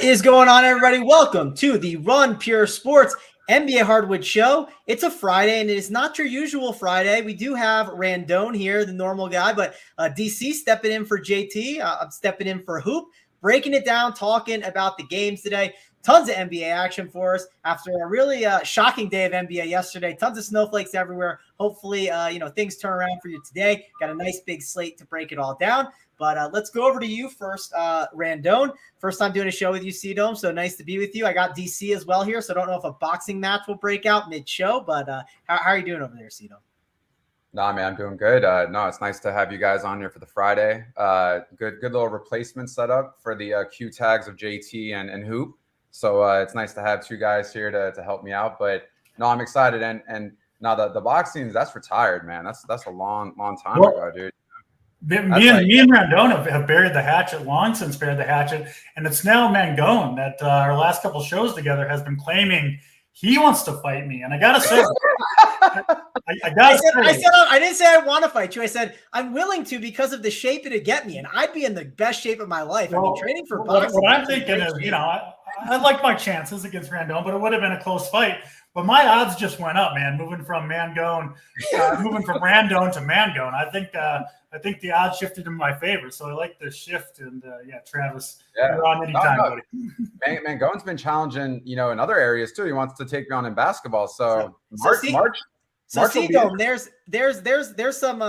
is going on, everybody? Welcome to the Run Pure Sports NBA Hardwood show. It's a Friday, and it is not your usual Friday. We do have Randone here, the normal guy, but DC stepping in for JT. I'm stepping in for Hoop, breaking it down, talking about the games today. Tons of NBA action for us after a really shocking day of NBA yesterday. Tons of snowflakes everywhere. Hopefully, things turn around for you today. Got a nice big slate to break it all down. But let's go over to you first, Randone. First time doing a show with you, CDome, so nice to be with you. I got DC as well here, so I don't know if a boxing match will break out mid-show, but how are you doing over there, CDome? Nah, man, I'm doing good. It's nice to have you guys on here for the Friday. Good little replacement setup for the Q tags of JT and Hoop. So it's nice to have two guys here to help me out. But no, I'm excited. And now the boxing, that's retired, man. That's a long time ago, dude. Me and Randone have buried the hatchet, long since buried the hatchet, and it's now Mangone that our last couple shows together has been claiming he wants to fight me. And I gotta say, I didn't say I want to fight you. I said I'm willing to because of the shape it'd get me, and I'd be in the best shape of my life. Well, I mean, training for boxing. What I'm thinking is, I like my chances against Randone, but it would have been a close fight. But my odds just went up, man. Moving from Randone to Mangone, I think the odds shifted in my favor. So I like the shift. And Travis, you're on anytime, buddy. Mangone's been challenging, in other areas too. He wants to take me on in basketball. So CDome, there's some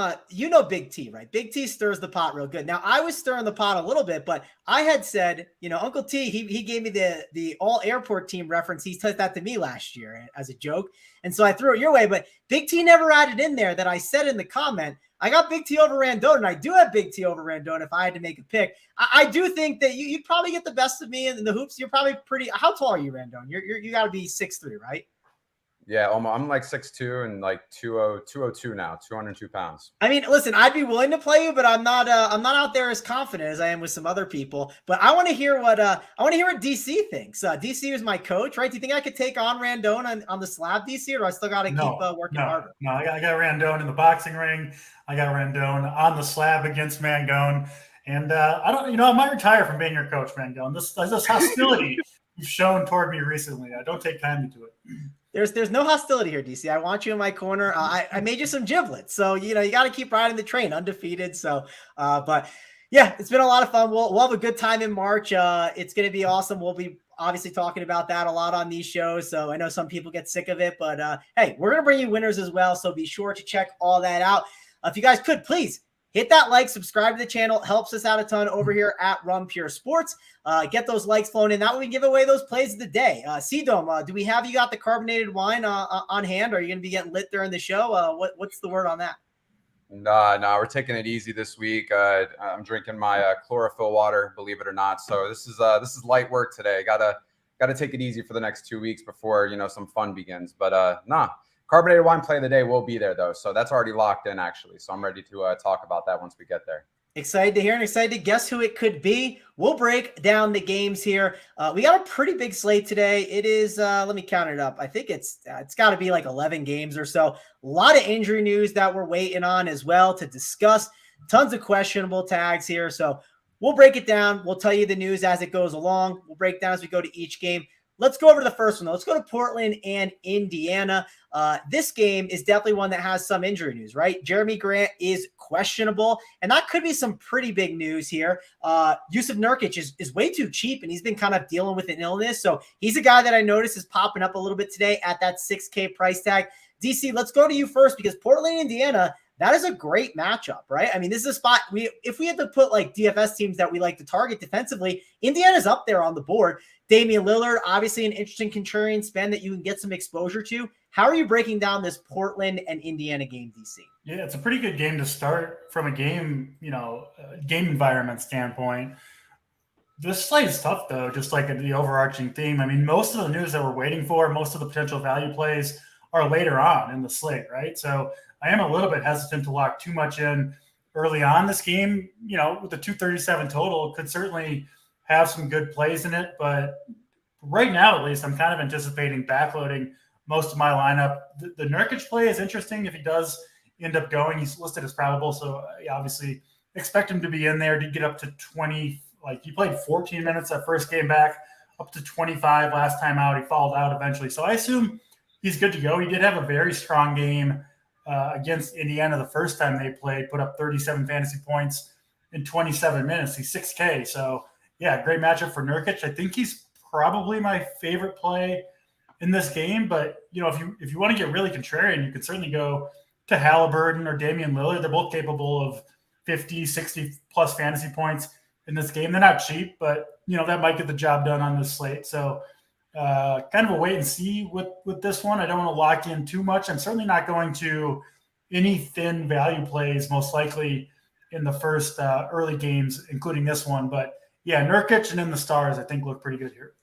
Big T, right? Big T stirs the pot real good. Now I was stirring the pot a little bit, but I had said, Uncle T, he gave me the all airport team reference. He said that to me last year as a joke. And so I threw it your way, but Big T never added in there that I said in the comment, I got Big T over Randone, and I do have Big T over Randone if I had to make a pick. I do think that you'd probably get the best of me in the hoops. You're probably how tall are you, Randone? You got to be 6'3", right? Yeah, I'm like 6'2" and like 202 now, 202 pounds. I mean, listen, I'd be willing to play you, but I'm not out there as confident as I am with some other people. But I want to hear what DC thinks. DC is my coach, right? Do you think I could take on Randone on the slab, DC, or do I still got to keep working harder? No, I got Randone in the boxing ring. I got Randone on the slab against Mangone. And I might retire from being your coach, Mangone. This hostility you've shown toward me recently, I don't take kindly to it. There's no hostility here, DC. I want you in my corner. I made you some giblets, so you got to keep riding the train, undefeated. So, but yeah, it's been a lot of fun. We'll have a good time in March. It's going to be awesome. We'll be obviously talking about that a lot on these shows. So I know some people get sick of it, but hey, we're going to bring you winners as well. So be sure to check all that out. If you guys could, please hit that like, subscribe to the channel. It helps us out a ton over here at Run Pure Sports. Get those likes flowing in. That way we give away those plays of the day. CDome, do we have you got the carbonated wine on hand? Are you going to be getting lit during the show? What's the word on that? No, we're taking it easy this week. I'm drinking my chlorophyll water, believe it or not. So this is light work today. Gotta take it easy for the next 2 weeks before some fun begins. But carbonated wine play of the day will be there though, so that's already locked in actually. So I'm ready to talk about that once we get there. Excited to hear and excited to guess who it could be. We'll break down the games here. We got a pretty big slate today. It is, let me count it up. I think it's got to be like 11 games or so. A lot of injury news that we're waiting on as well to discuss. Tons of questionable tags here. So we'll break it down. We'll tell you the news as it goes along. We'll break down as we go to each game. Let's go over to the first one, though. Let's go to Portland and Indiana. This game is definitely one that has some injury news, right? Jeremy Grant is questionable, and that could be some pretty big news here. Yusuf Nurkic is way too cheap, and he's been kind of dealing with an illness. So he's a guy that I noticed is popping up a little bit today at that $6K price tag. DC, let's go to you first because Portland, Indiana, that is a great matchup, right? I mean, this is a spot if we had to put like DFS teams that we like to target defensively, Indiana's up there on the board. Damian Lillard, obviously an interesting contrarian spend that you can get some exposure to. How are you breaking down this Portland and Indiana game, DC? Yeah, it's a pretty good game to start from a game, game environment standpoint. This slate is tough, though, just like the overarching theme. I mean, most of the news that we're waiting for, most of the potential value plays are later on in the slate, right? So I am a little bit hesitant to lock too much in early on. This game, with the 237 total, could certainly have some good plays in it. But right now, at least, I'm kind of anticipating backloading most of my lineup. The Nurkic play is interesting if he does end up going. He's listed as probable, so obviously expect him to be in there to get up to 20. Like, he played 14 minutes that first game back up to 25 last time out. He fouled out eventually. So I assume he's good to go. He did have a very strong game against Indiana the first time they played, put up 37 fantasy points in 27 minutes. He's 6K. So, yeah, great matchup for Nurkic. I think he's probably my favorite play in this game. But, if you want to get really contrarian, you could certainly go to Halliburton or Damian Lillard. They're both capable of 50, 60-plus fantasy points in this game. They're not cheap, but, that might get the job done on this slate. So, kind of a wait and see with this one. I don't want to lock in too much. I'm certainly not going to any thin value plays, most likely in the first early games, including this one. But yeah, Nurkic and then the stars, I think, look pretty good here.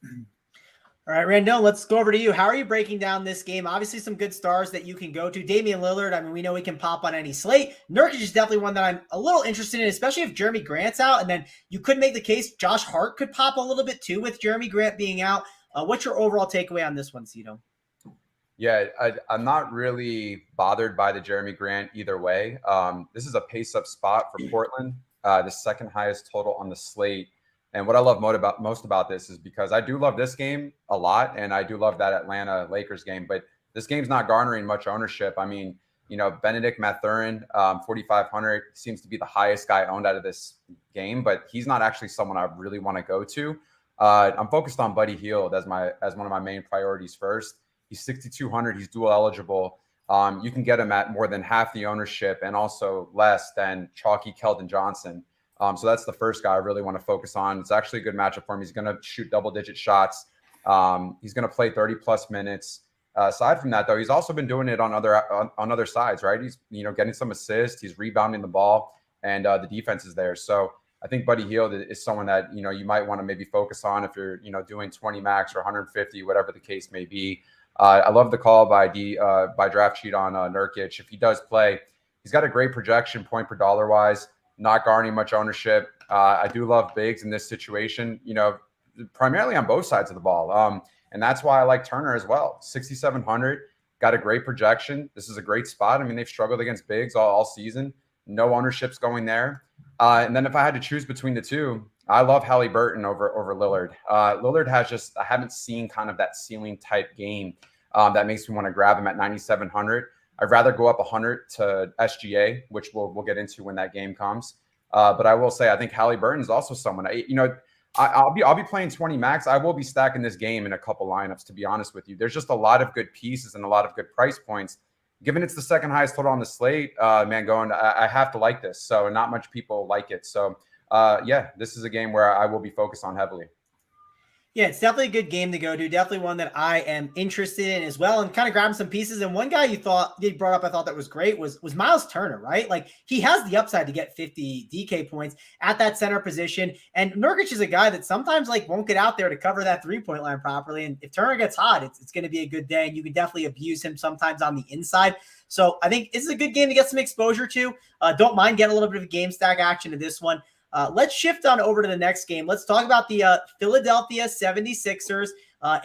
All right, Randall, let's go over to you. How are you breaking down this game? Obviously, some good stars that you can go to. Damian Lillard, I mean, we know he can pop on any slate. Nurkic is definitely one that I'm a little interested in, especially if Jeremy Grant's out. And then you could make the case Josh Hart could pop a little bit too with Jeremy Grant being out. What's your overall takeaway on this one, CDome? Yeah, I'm not really bothered by the Jeremy Grant either way. This is a pace-up spot for Portland, the second highest total on the slate. And what I love most about this is because I do love this game a lot, and I do love that Atlanta Lakers game. But this game's not garnering much ownership. I mean, Benedict Mathurin, 4,500 seems to be the highest guy owned out of this game, but he's not actually someone I really want to go to. I'm focused on Buddy Hield as one of my main priorities first. He's 6,200. He's dual eligible. You can get him at more than half the ownership and also less than chalky Keldon Johnson. So that's the first guy I really want to focus on. It's actually a good matchup for him. He's going to shoot double-digit shots. He's going to play 30-plus minutes. Aside from that, though, he's also been doing it on other sides, right? He's getting some assists. He's rebounding the ball, and the defense is there. So I think Buddy Hield is someone that you might want to maybe focus on if you're doing 20 max or 150, whatever the case may be. I love the call by Draft Sheet on Nurkic. If he does play, he's got a great projection point per dollar wise, not garnering much ownership. I do love bigs in this situation, primarily on both sides of the ball. And that's why I like Turner as well. 6,700, got a great projection. This is a great spot. I mean, they've struggled against bigs all season. No ownership's going there. And then if I had to choose between the two, I love Halliburton over Lillard. Lillard has I haven't seen kind of that ceiling type game that makes me want to grab him at 9,700. I'd rather go up 100 to SGA, which we'll get into when that game comes. But I will say, I think Halliburton is also someone, I'll be playing 20 max. I will be stacking this game in a couple lineups, to be honest with you. There's just a lot of good pieces and a lot of good price points. Given it's the second highest total on the slate, I have to like this. So not much people like it. So this is a game where I will be focused on heavily. Yeah, it's definitely a good game to go to. Definitely one that I am interested in as well, and kind of grabbing some pieces. And one guy you brought up, I thought that was great was Miles Turner, right? Like he has the upside to get 50 DK points at that center position. And Nurkic is a guy that sometimes won't get out there to cover that 3-point line properly. And if Turner gets hot, it's going to be a good day. And you can definitely abuse him sometimes on the inside. So I think this is a good game to get some exposure to. Don't mind getting a little bit of a game stack action to this one. Let's shift on over to the next game. Let's talk about the Philadelphia 76ers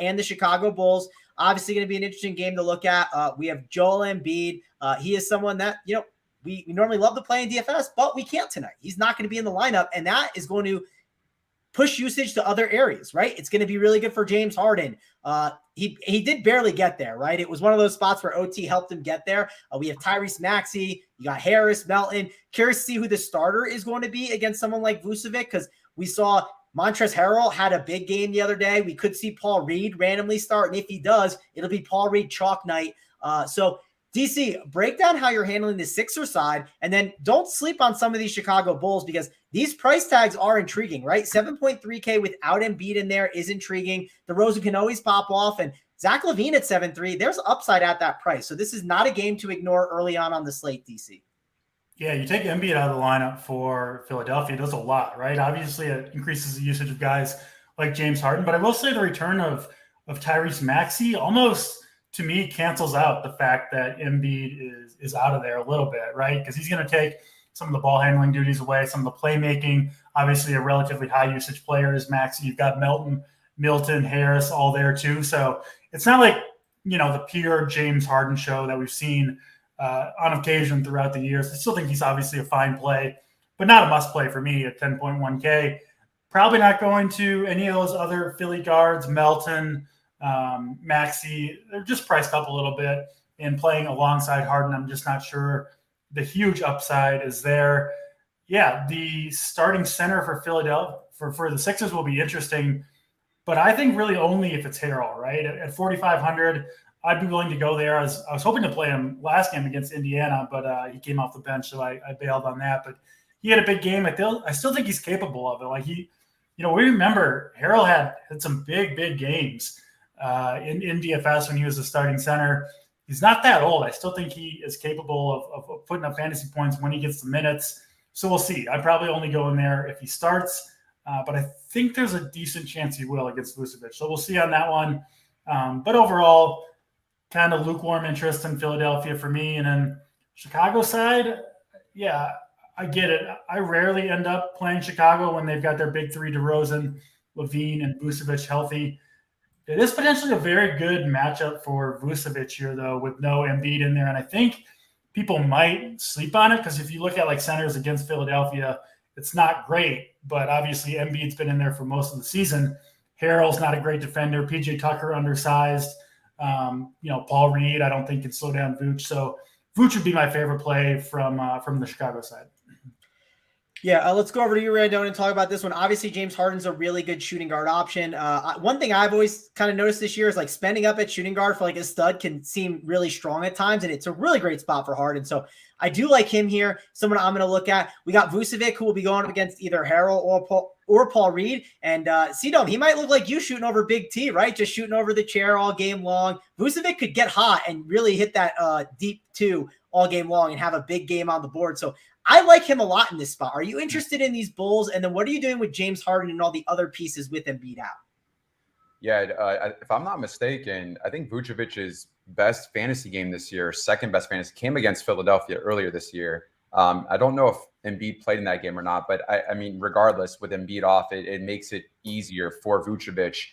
and the Chicago Bulls. Obviously going to be an interesting game to look at. We have Joel Embiid. He is someone that, we normally love to play in DFS, but we can't tonight. He's not going to be in the lineup, and that is going to push usage to other areas, right? It's going to be really good for James Harden. He did barely get there, right? It was one of those spots where OT helped him get there. We have Tyrese Maxey. You got Harris, Melton. Curious to see who the starter is going to be against someone like Vucevic, because we saw Montrezl Harrell had a big game the other day. We could see Paul Reed randomly start, and if he does, it'll be Paul Reed chalk night. So DC, break down how you're handling the Sixer side, and then don't sleep on some of these Chicago Bulls because these price tags are intriguing, right? 7.3K without Embiid in there is intriguing. DeRozan can always pop off, and Zach LaVine at 7.3, there's upside at that price. So this is not a game to ignore early on the slate, DC. Yeah, you take Embiid out of the lineup for Philadelphia, it does a lot, right? Obviously, it increases the usage of guys like James Harden, but I will say the return of Tyrese Maxey almost, to me, cancels out the fact that Embiid is out of there a little bit, right? Because he's going to take some of the ball handling duties away, some of the playmaking. Obviously, a relatively high usage player is Maxey. You've got Milton, Harris, all there too. So it's not like, the pure James Harden show that we've seen on occasion throughout the years. I still think he's obviously a fine play, but not a must play for me at 10.1K. Probably not going to any of those other Philly guards, Melton, Maxey. They're just priced up a little bit, and playing alongside Harden, I'm just not sure the huge upside is there. Yeah, the starting center for Philadelphia for the Sixers will be interesting, but I think really only if it's Harrell, right? At 4,500, I'd be willing to go there. I was hoping to play him last game against Indiana, but he came off the bench, so I bailed on that. But he had a big game. I still think he's capable of it. Like we remember Harrell had some big games in DFS when he was a starting center. He's not that old. I still think he is capable of putting up fantasy points when he gets the minutes. So we'll see. I'd probably only go in there if he starts, but I think there's a decent chance he will against Vucevic. So we'll see on that one. But overall, kind of lukewarm interest in Philadelphia for me. And then Chicago side, yeah, I get it. I rarely end up playing Chicago when they've got their big three, DeRozan, Levine, and Vucevic healthy. It is potentially a very good matchup for Vucevic here, though, with no Embiid in there. And I think people might sleep on it because if you look at like centers against Philadelphia, it's not great. But obviously Embiid's been in there for most of the season. Harrell's not a great defender. PJ Tucker undersized. Paul Reed, I don't think can slow down Vooch. So Vooch would be my favorite play from the Chicago side. Yeah, let's go over to you, Randone, and talk about this one. Obviously, James Harden's a really good shooting guard option. One thing I've always kind of noticed this year is like spending up at shooting guard for like a stud can seem really strong at times, and it's a really great spot for Harden. So I do like him here, someone I'm going to look at. We got Vucevic, who will be going up against either Harrell or Paul Reed. And CDome, he might look like you shooting over Big T, right? Just shooting over the chair all game long. Vucevic could get hot and really hit that deep two all game long and have a big game on the board. So I like him a lot in this spot. Are you interested in these Bulls? And then what are you doing with James Harden and all the other pieces with Embiid out? Yeah, if I'm not mistaken, I think Vucevic's best fantasy game this year, second best fantasy, came against Philadelphia earlier this year. I don't know if Embiid played in that game or not, but I mean, regardless, with Embiid off, it makes it easier for Vucevic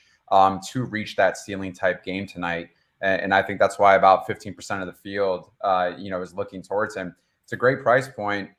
to reach that ceiling type game tonight. And I think that's why about 15% of the field, is looking towards him. It's a great price point,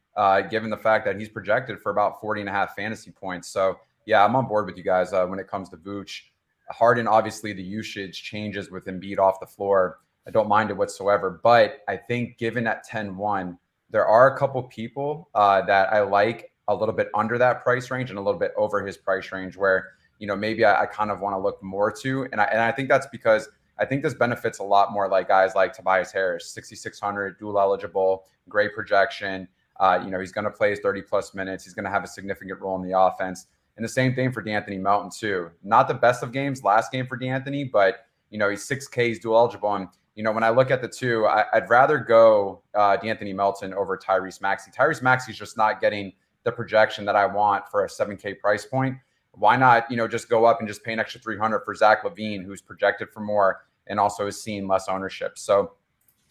given the fact that he's projected for about 40.5 fantasy points. So yeah, I'm on board with you guys when it comes to Vooch. Harden, obviously the usage changes with Embiid off the floor. I don't mind it whatsoever, but I think given at 10-1, there are a couple people that I like a little bit under that price range and a little bit over his price range where, maybe I kind of want to look more to. And I think that's because I think this benefits a lot more like guys like Tobias Harris, 6,600, dual eligible, great projection. He's going to play his 30 plus minutes. He's going to have a significant role in the offense. And the same thing for D'Anthony Melton too. Not the best of games last game for D'Anthony, but he's 6K, he's dual eligible. And when I look at the two, I'd rather go D'Anthony Melton over Tyrese Maxey. Tyrese Maxey's just not getting the projection that I want for a 7K price point. Why not, just go up and just pay an extra 300 for Zach LaVine, who's projected for more and also is seeing less ownership. So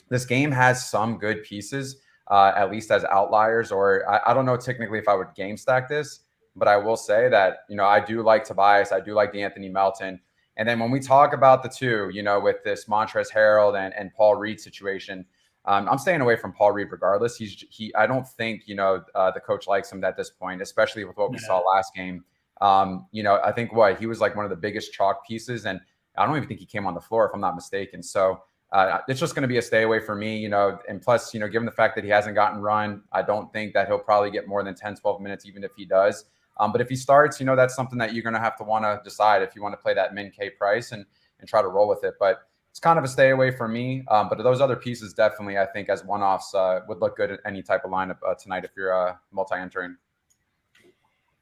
this game has some good pieces, at least as outliers, or I don't know technically if I would game stack this, but I will say that, I do like Tobias. I do like D'Anthony Melton. And then when we talk about the two, with this Montrezl Harrell and Paul Reed situation, I'm staying away from Paul Reed regardless. I don't think, the coach likes him at this point, especially with what we saw last game. I think he was like one of the biggest chalk pieces, and I don't even think he came on the floor if I'm not mistaken. So it's just going to be a stay away for me, and plus, given the fact that he hasn't gotten run, I don't think that he'll probably get more than 10, 12 minutes, even if he does. But if he starts, that's something that you're going to have to want to decide if you want to play that min K price and try to roll with it. But it's kind of a stay away for me. But those other pieces definitely, I think, as one-offs would look good at any type of lineup tonight if you're multi-entering.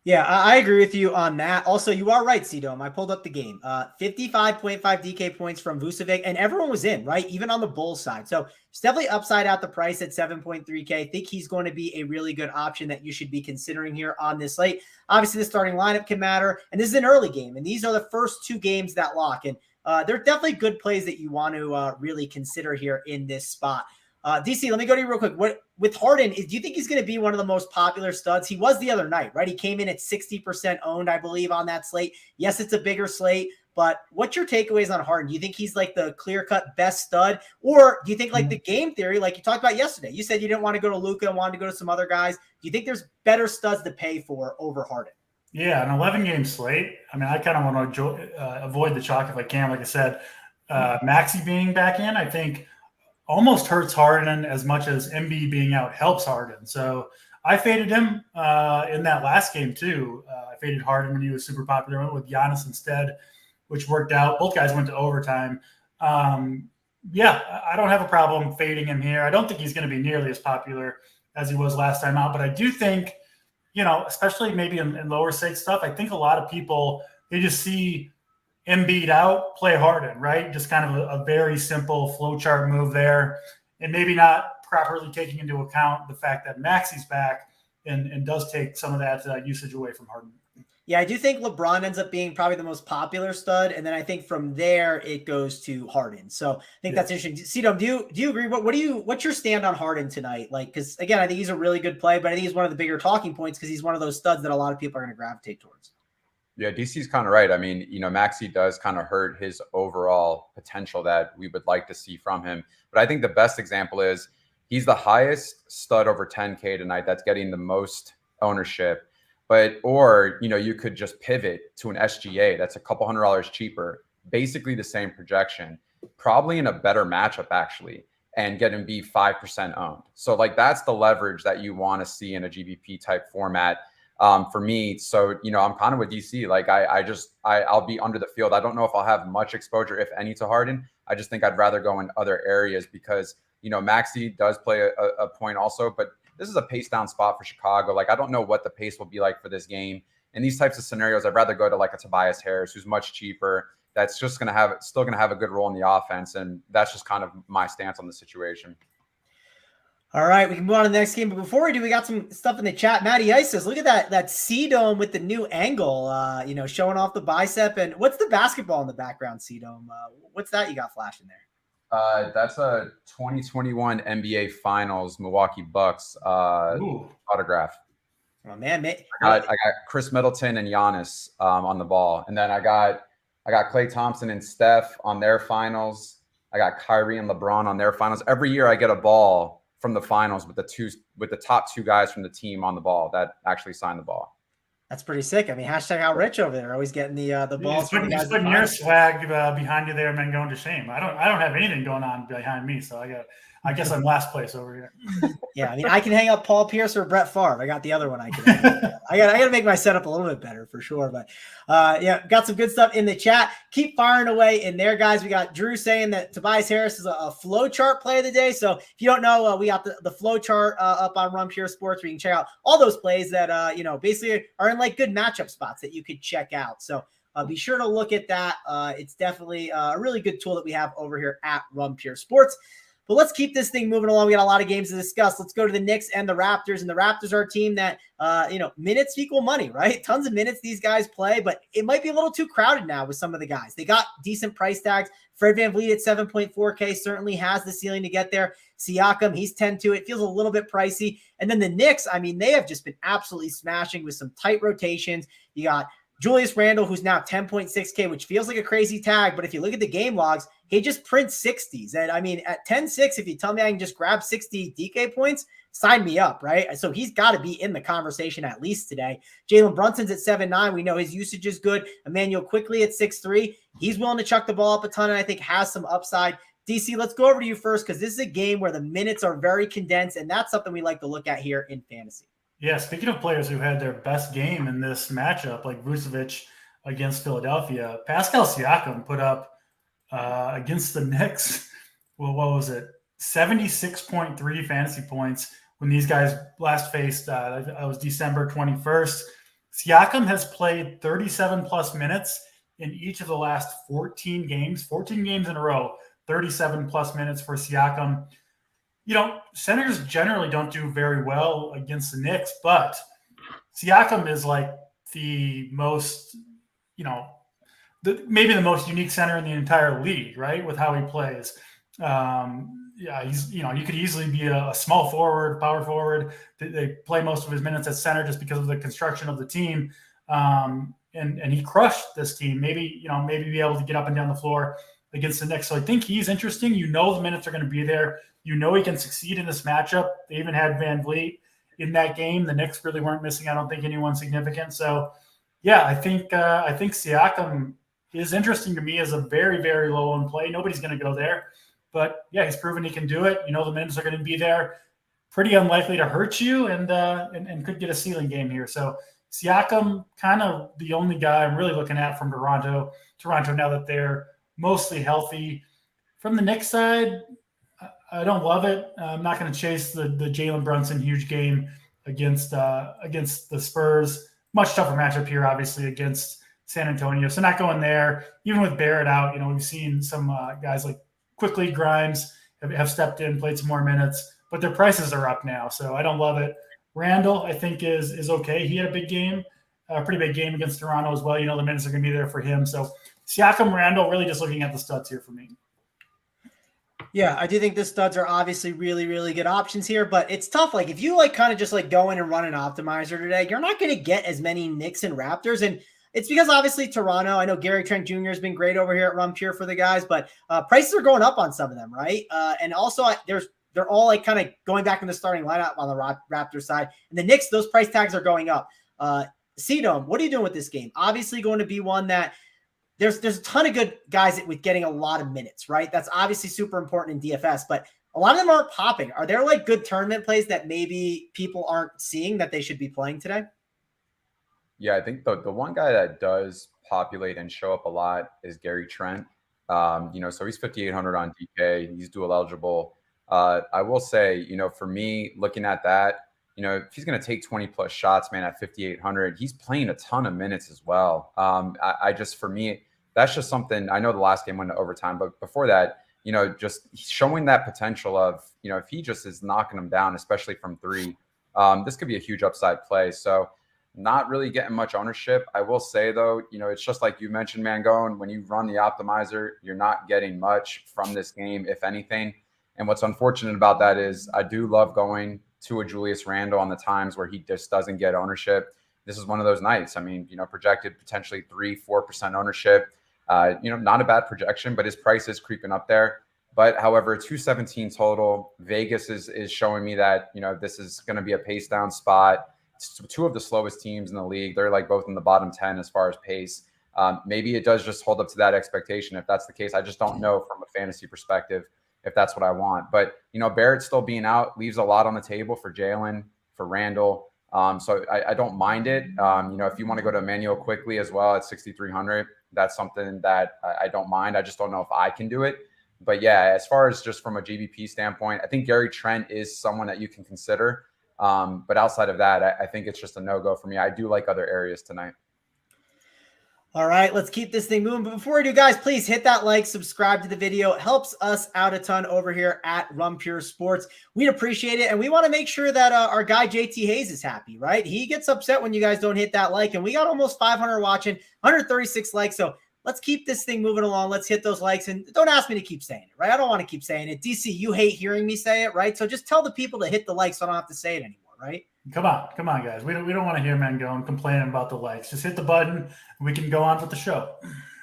Yeah, I agree with you on that. Also, you are right, CDome. I pulled up the game. 55.5 DK points from Vucevic, and everyone was in, right? Even on the Bulls side. So it's definitely upside out the price at 7.3K. I think he's going to be a really good option that you should be considering here on this slate. Obviously, the starting lineup can matter, and this is an early game, and these are the first two games that lock. And they're definitely good plays that you want to really consider here in this spot. DC, let me go to you real quick. What with Harden, do you think he's going to be one of the most popular studs? He was the other night, right? He came in at 60% owned, I believe, on that slate. Yes, it's a bigger slate, but what's your takeaways on Harden? Do you think he's like the clear-cut best stud? Or do you think like the game theory, like you talked about yesterday, you said you didn't want to go to Luka and wanted to go to some other guys. Do you think there's better studs to pay for over Harden? Yeah, an 11-game slate. I mean, I kind of want to avoid the chalk if I can. Like I said, Maxey being back in, I think almost hurts Harden as much as MB being out helps Harden. So I faded him in that last game too. I faded Harden when he was super popular. Went with Giannis instead, which worked out. Both guys went to overtime. Yeah, I don't have a problem fading him here. I don't think he's going to be nearly as popular as he was last time out, but I do think, especially maybe in lower stake stuff, I think a lot of people, they just see Embiid out, play Harden, right? Just kind of a very simple flowchart move there, and maybe not properly taking into account the fact that Maxey's back and does take some of that usage away from Harden. Yeah, I do think LeBron ends up being probably the most popular stud, and then I think from there it goes to Harden. So I think that's interesting. CDome, do you agree? What's your stand on Harden tonight? Like, because again, I think he's a really good play, but I think he's one of the bigger talking points because he's one of those studs that a lot of people are going to gravitate towards. Yeah, DC's kind of right. I mean, Maxey does kind of hurt his overall potential that we would like to see from him. But I think the best example is he's the highest stud over 10K tonight that's getting the most ownership. Or you could just pivot to an SGA that's a couple $100 cheaper, basically the same projection, probably in a better matchup actually, and get him be 5% owned. So like that's the leverage that you want to see in a GBP type format for me. So I'm kind of with DC. Like I'll be under the field. I don't know if I'll have much exposure, if any, to Harden. I just think I'd rather go in other areas because Maxey does play a point also, but this is a pace down spot for Chicago. Like, I don't know what the pace will be like for this game. In these types of scenarios, I'd rather go to like a Tobias Harris, who's much cheaper. That's just still going to have a good role in the offense. And that's just kind of my stance on the situation. All right, we can move on to the next game. But before we do, we got some stuff in the chat. Matty Ice says, look at that CDome with the new angle, showing off the bicep. And what's the basketball in the background, CDome? What's that you got flashing there? That's a 2021 NBA Finals Milwaukee Bucks autograph. Oh man, I got Chris Middleton and Giannis on the ball, and then I got Klay Thompson and Steph on their finals. I got Kyrie and LeBron on their finals. Every year, I get a ball from the finals with the top two guys from the team on the ball that actually signed the ball. That's pretty sick. I mean, hashtag how rich over there, always getting the balls. He's putting your swag behind you there and then going to shame. I don't have anything going on behind me, so I guess I'm last place over here. Yeah, I mean, I can hang up Paul Pierce or Brett Favre. I got the other one. I got to make my setup a little bit better for sure. But got some good stuff in the chat. Keep firing away in there, guys. We got Drew saying that Tobias Harris is a flow chart play of the day. So if you don't know, we got the flow chart up on Run Pure Sports where you can check out all those plays that basically are in like good matchup spots that you could check out. So be sure to look at that. It's definitely a really good tool that we have over here at Run Pure Sports. But let's keep this thing moving along. We got a lot of games to discuss. Let's go to the Knicks and the Raptors. And the Raptors are a team that, minutes equal money, right? Tons of minutes these guys play, but it might be a little too crowded now with some of the guys. They got decent price tags. Fred VanVleet at 7.4K certainly has the ceiling to get there. Siakam, he's 10-2. It feels a little bit pricey. And then the Knicks, I mean, they have just been absolutely smashing with some tight rotations. You got Julius Randle, who's now 10.6K, which feels like a crazy tag. But if you look at the game logs, he just prints 60s. And I mean, at 10-6, if you tell me I can just grab 60 DK points, sign me up, right? So he's got to be in the conversation at least today. Jalen Brunson's at 7.9. We know his usage is good. Emmanuel Quickly at 6.3. He's willing to chuck the ball up a ton and I think has some upside. DC, let's go over to you first because this is a game where the minutes are very condensed, and that's something we like to look at here in fantasy. Yeah, speaking of players who had their best game in this matchup, like Vucevic against Philadelphia, Pascal Siakam put up against the Knicks, well, what was it? 76.3 fantasy points when these guys last faced. That was December 21st. Siakam has played 37-plus minutes in each of the last 14 games in a row, 37-plus minutes for Siakam. Centers generally don't do very well against the Knicks, but Siakam is like the most, maybe the most unique center in the entire league, right? With how he plays. He's, you could easily be a small forward, power forward. They play most of his minutes at center just because of the construction of the team. And he crushed this team. Maybe be able to get up and down the floor against the Knicks. So I think he's interesting. The minutes are going to be there. He can succeed in this matchup. They even had VanVleet in that game. The Knicks really weren't missing, I don't think, anyone significant. So Yeah, I think Siakam is interesting to me as a very, very low owned play. Nobody's going to go there. But, yeah, he's proven he can do it. The minutes are going to be there. Pretty unlikely to hurt you and could get a ceiling game here. So Siakam, kind of the only guy I'm really looking at from Toronto now that they're mostly healthy. From the Knicks side, I don't love it. I'm not going to chase the Jalen Brunson huge game against the Spurs. Much tougher matchup here, obviously, against San Antonio. So not going there. Even with Barrett out, we've seen some guys like Quickly, Grimes have stepped in, played some more minutes, but their prices are up now. So I don't love it. Randall, I think, is okay. He had a big game, a pretty big game against Toronto as well. The minutes are going to be there for him. So Siakam, Randall, really just looking at the studs here for me. Yeah, I do think the studs are obviously really, really good options here, but it's tough. Like if you kind of just go in and run an optimizer today, you're not going to get as many Knicks and Raptors. And it's because obviously Toronto, I know Gary Trent Jr. has been great over here at Run Pure for the guys, but prices are going up on some of them, right? And also they're all kind of going back in the starting lineup on the Raptors side. And the Knicks, those price tags are going up. CDome, what are you doing with this game? Obviously going to be one that there's a ton of good guys with getting a lot of minutes, right? That's obviously super important in DFS, but a lot of them aren't popping. Are there good tournament plays that maybe people aren't seeing that they should be playing today? Yeah, I think the one guy that does populate and show up a lot is Gary Trent. So he's 5,800 on DK. He's dual eligible. I will say, for me, looking at that, if he's going to take 20 plus shots, man, at 5,800, he's playing a ton of minutes as well. For me, that's just something. I know the last game went to overtime, but before that, just showing that potential of, if he just is knocking them down, especially from three, this could be a huge upside play. So not really getting much ownership. I will say though, it's just like you mentioned, Mangone, when you run the optimizer, you're not getting much from this game, if anything. And what's unfortunate about that is I do love going to a Julius Randle on the times where he just doesn't get ownership. This is one of those nights. I mean, projected potentially 3-4% ownership. Not a bad projection, but his price is creeping up there. But however, 217 total. Vegas is showing me that, this is going to be a pace down spot. It's two of the slowest teams in the league. They're both in the bottom 10 as far as pace. Maybe it does just hold up to that expectation. If that's the case, I just don't know from a fantasy perspective if that's what I want. But, Barrett still being out leaves a lot on the table for Jalen, for Randall. So I don't mind it. If you want to go to Emmanuel quickly as well at 6,300, that's something that I don't mind. I just don't know if I can do it. But yeah, as far as just from a GBP standpoint, I think Gary Trent is someone that you can consider. But outside of that, I think it's just a no-go for me. I do like other areas tonight. All right, let's keep this thing moving. But before we do, guys, please hit that like, subscribe to the video. It helps us out a ton over here at Run Pure Sports. We'd appreciate it. And we want to make sure that our guy JTHayes is happy, right? He gets upset when you guys don't hit that like. And we got almost 500 watching, 136 likes. So let's keep this thing moving along. Let's hit those likes. And don't ask me to keep saying it, right? I don't want to keep saying it. DC, you hate hearing me say it, right? So just tell the people to hit the like so I don't have to say it anymore, right? Come on, guys. We don't want to hear men go and complaining about the likes. Just hit the button. And we can go on with the show.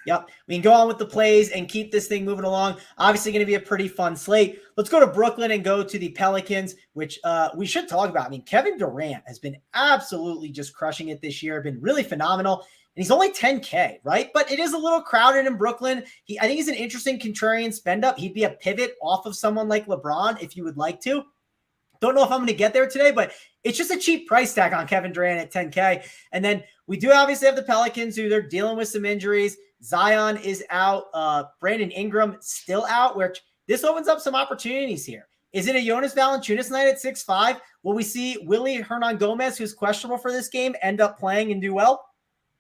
Yep. We can go on with the plays and keep this thing moving along. Obviously going to be a pretty fun slate. Let's go to Brooklyn and go to the Pelicans, which we should talk about. I mean, Kevin Durant has been absolutely just crushing it this year. Been really phenomenal. And he's only 10K, right? But it is a little crowded in Brooklyn. I think he's an interesting contrarian spend up. He'd be a pivot off of someone like LeBron if you would like to. Don't know if I'm going to get there today, but it's just a cheap price tag on Kevin Durant at 10K. And then we do obviously have the Pelicans who they're dealing with some injuries. Zion is out. Brandon Ingram still out, which this opens up some opportunities here. Is it a Jonas Valanciunas night at 6'5"? Will we see Willie Hernan Gomez, who's questionable for this game, end up playing and do well?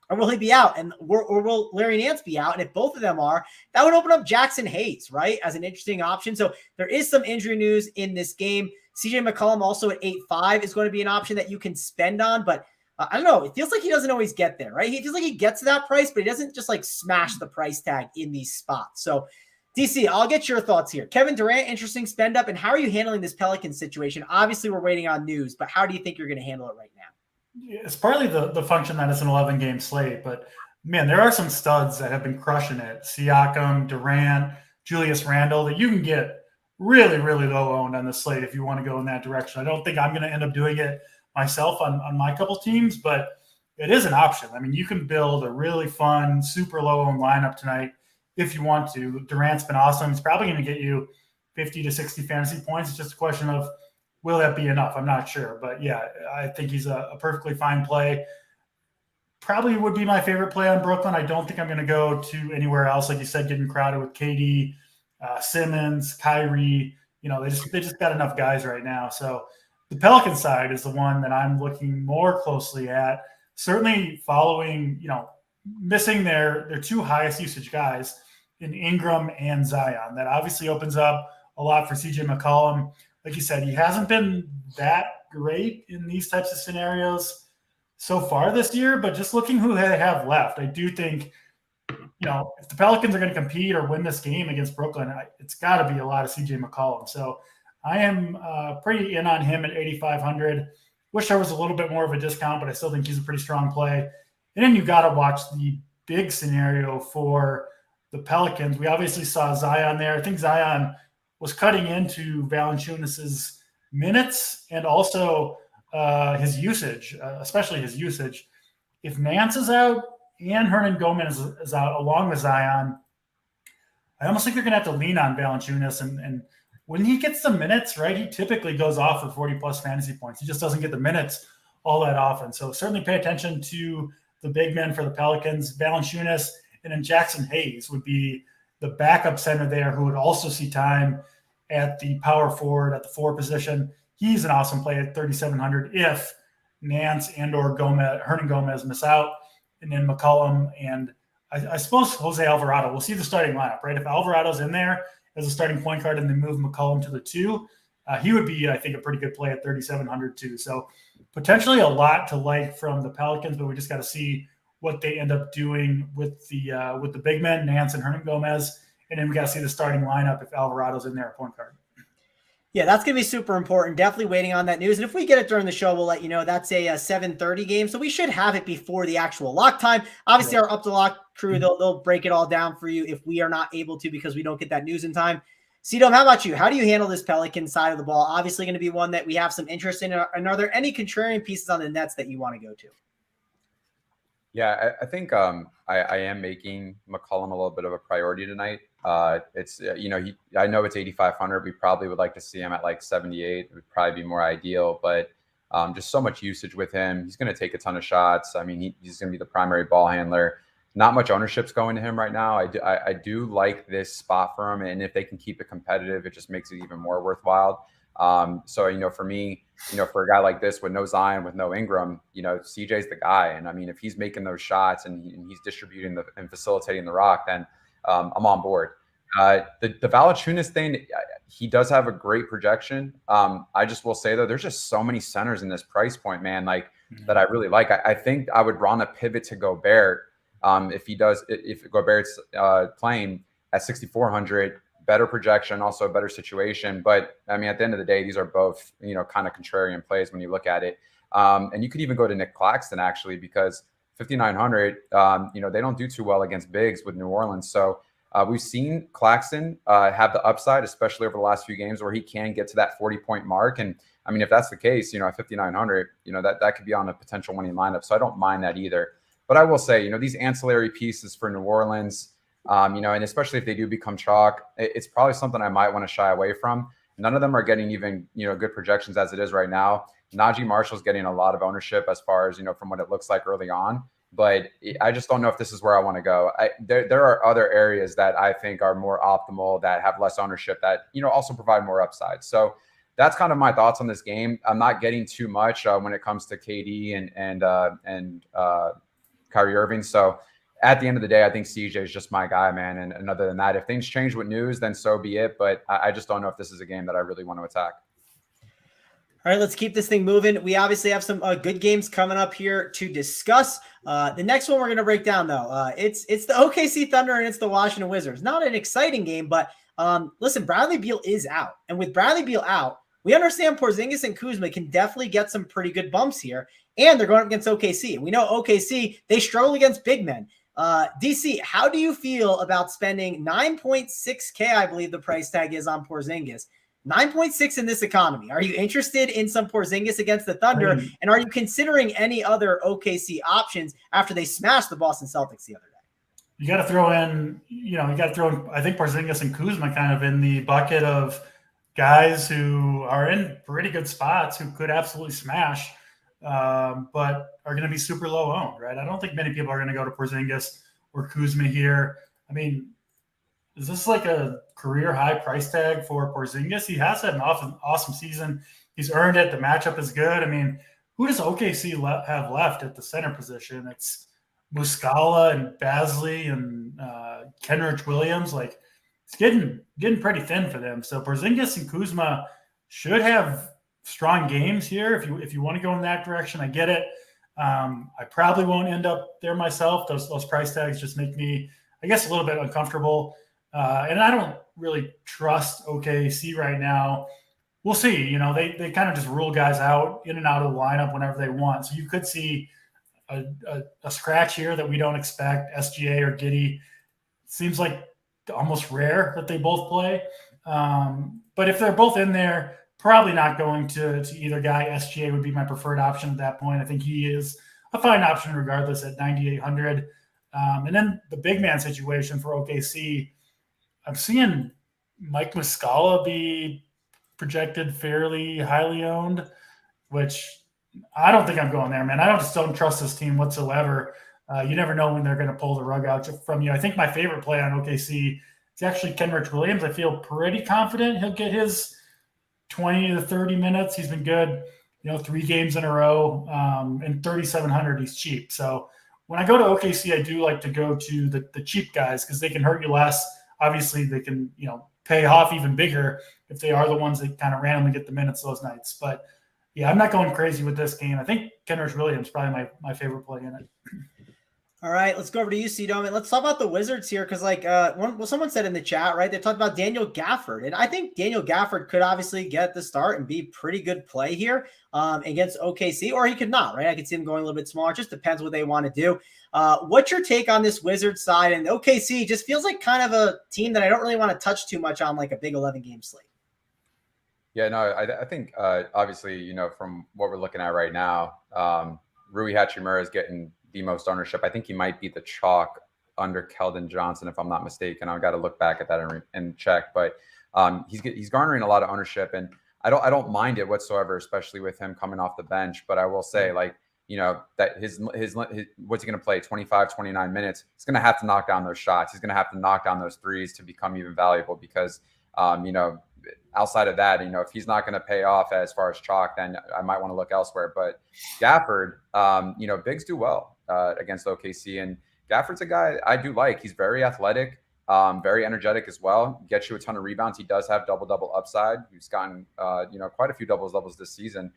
Or will he be out? Or will Larry Nance be out? And if both of them are, that would open up Jackson Hayes, right, as an interesting option. So there is some injury news in this game. CJ McCollum also at 8.5 is going to be an option that you can spend on. But I don't know. It feels like he doesn't always get there, right? He feels like he gets to that price, but he doesn't just smash the price tag in these spots. So DC, I'll get your thoughts here. Kevin Durant, interesting spend up. And how are you handling this Pelicans situation? Obviously, we're waiting on news, but how do you think you're going to handle it right now? It's partly the function that it's an 11-game slate, but man, there are some studs that have been crushing it. Siakam, Durant, Julius Randle that you can get really, really low owned on the slate if you want to go in that direction. I don't think I'm going to end up doing it myself on my couple teams, but it is an option. I mean, you can build a really fun, super low-owned lineup tonight if you want to. Durant's been awesome. He's probably going to get you 50 to 60 fantasy points. It's just a question of, will that be enough? I'm not sure. But, yeah, I think he's a perfectly fine play. Probably would be my favorite play on Brooklyn. I don't think I'm going to go to anywhere else. Like you said, getting crowded with KD, Simmons, Kyrie. They just got enough guys right now. So the Pelican side is the one that I'm looking more closely at. Certainly following, missing their two highest usage guys in Ingram and Zion. That obviously opens up a lot for CJ McCollum. Like you said, he hasn't been that great in these types of scenarios so far this year, but just looking who they have left, I do think, if the Pelicans are going to compete or win this game against Brooklyn, it's got to be a lot of CJ McCollum. So I am pretty in on him at 8,500. Wish there was a little bit more of a discount, but I still think he's a pretty strong play. And then you got to watch the big scenario for the Pelicans. We obviously saw Zion there. I think Zion was cutting into Valanciunas' minutes and also his usage, especially his usage. If Nance is out and Hernan Gomez is out along with Zion, I almost think they're going to have to lean on Valanciunas. And when he gets the minutes, right, he typically goes off for 40-plus fantasy points. He just doesn't get the minutes all that often. So certainly pay attention to the big men for the Pelicans. Valanciunas and then JTHayes would be the backup center there who would also see time at the power forward at the 4 position. He's an awesome play at 3,700 if Nance and or Hernan Gomez miss out. And then McCollum and I suppose Jose Alvarado. We'll see the starting lineup, right? If Alvarado's in there as a starting point guard and they move McCollum to the 2, he would be, I think, a pretty good play at 3,700 too. So potentially a lot to like from the Pelicans, but we just got to see what they end up doing with the big men, Nance and Hernan Gomez. And then we got to see the starting lineup if Alvarado's in there at point guard. Yeah, that's going to be super important. Definitely waiting on that news. And if we get it during the show, we'll let you know. That's a 7:30 game, so we should have it before the actual lock time. Obviously, our Up to Lock crew, they'll break it all down for you if we are not able to because we don't get that news in time. CDome, how about you? How do you handle this Pelican side of the ball? Obviously going to be one that we have some interest in. And are there any contrarian pieces on the Nets that you want to go to? Yeah, I think I am making McCollum a little bit of a priority tonight. It's I know it's 8,500. We probably would like to see him at like 78. It would probably be more ideal, but just so much usage with him. He's going to take a ton of shots. I mean, he's going to be the primary ball handler. Not much ownership's going to him right now. I do like this spot for him, and if they can keep it competitive, it just makes it even more worthwhile. So, for me, for a guy like this with no Zion, with no Ingram, CJ's the guy. And I mean, if he's making those shots and he's distributing and facilitating the rock, then I'm on board. The Valanciunas thing, he does have a great projection. I just will say though, there's just so many centers in this price point, man, that I really like. I think I would run a pivot to Gobert. If Gobert's playing at 6,400, better projection, also a better situation. But I mean, at the end of the day, these are both, kind of contrarian plays when you look at it. And you could even go to Nick Claxton actually, because 5,900, they don't do too well against bigs with New Orleans. So we've seen Claxton have the upside, especially over the last few games where he can get to that 40-point mark. And I mean, if that's the case, at 5,900, that could be on a potential winning lineup. So I don't mind that either. But I will say, these ancillary pieces for New Orleans, and especially if they do become chalk, it's probably something I might want to shy away from. None of them are getting even, good projections as it is right now. Najee Marshall's getting a lot of ownership as far as, from what it looks like early on. But I just don't know if this is where I want to go. There are other areas that I think are more optimal, that have less ownership, that, also provide more upside. So that's kind of my thoughts on this game. I'm not getting too much when it comes to KD and Kyrie Irving. So at the end of the day, I think CJ is just my guy, man. And other than that, if things change with news, then so be it. But I just don't know if this is a game that I really want to attack. All right, let's keep this thing moving. We obviously have some good games coming up here to discuss. The next one we're going to break down, though, it's the OKC Thunder and it's the Washington Wizards. Not an exciting game, but listen, Bradley Beal is out. And with Bradley Beal out, we understand Porzingis and Kuzma can definitely get some pretty good bumps here. And they're going up against OKC. We know OKC, they struggle against big men. DC, how do you feel about spending 9.6K, I believe the price tag is on Porzingis, 9.6 in this economy. Are you interested in some Porzingis against the Thunder? I mean, And are you considering any other OKC options after they smashed the Boston Celtics the other day? you got to throw in, I think Porzingis and Kuzma kind of in the bucket of guys who are in pretty good spots who could absolutely smash, but are going to be super low owned, right? I don't think many people are going to go to Porzingis or Kuzma here. I mean, is this like a career high price tag for Porzingis? He has had an awesome season. He's earned it. The matchup is good. I mean, who does OKC have left at the center position? It's Muscala and Basley and Kenrich Williams. Like, it's getting pretty thin for them. So Porzingis and Kuzma should have strong games here. If you want to go in that direction, I get it. I probably won't end up there myself. Those price tags just make me, I guess, a little bit uncomfortable. And I don't really trust OKC right now. We'll see. They kind of just rule guys out in and out of the lineup whenever they want. So you could see a scratch here that we don't expect. SGA or Giddey. Seems like almost rare that they both play. But if they're both in there, probably not going to either guy. SGA would be my preferred option at that point. I think he is a fine option regardless at 9,800. And then the big man situation for OKC, I'm seeing Mike Muscala be projected fairly highly owned, which I don't think I'm going there, man. I just don't trust this team whatsoever. You never know when they're going to pull the rug out from you. I think my favorite play on OKC is actually Kenrich Williams. I feel pretty confident he'll get his 20 to 30 minutes. He's been good, 3 games in a row, and 3,700. He's cheap. So when I go to OKC, I do like to go to the cheap guys because they can hurt you less. Obviously, they can, pay off even bigger if they are the ones that kind of randomly get the minutes those nights. But yeah, I'm not going crazy with this game. I think Kenrich Williams is probably my favorite play in it. All right, let's go over to you, CDome. Let's talk about the Wizards here because, someone said in the chat, right, they talked about Daniel Gafford. And I think Daniel Gafford could obviously get the start and be pretty good play here against OKC, or he could not, right? I could see him going a little bit smaller. It just depends what they want to do. What's your take on this Wizards side? And OKC just feels like kind of a team that I don't really want to touch too much on, like a big 11-game slate. Yeah, no, I think obviously, from what we're looking at right now, Rui Hachimura is getting the most ownership. I think he might be the chalk under Keldon Johnson, if I'm not mistaken. I've got to look back at that and check, but he's garnering a lot of ownership, and I don't mind it whatsoever, especially with him coming off the bench. But I will say, that his what's he going to play 25, 29 minutes? He's going to have to knock down those shots. He's going to have to knock down those threes to become even valuable because, outside of that, if he's not going to pay off as far as chalk, then I might want to look elsewhere. But Gafford, bigs do well against OKC, and Gafford's a guy I do like. He's very athletic, very energetic as well. Gets you a ton of rebounds. He does have double upside. He's gotten quite a few doubles this season.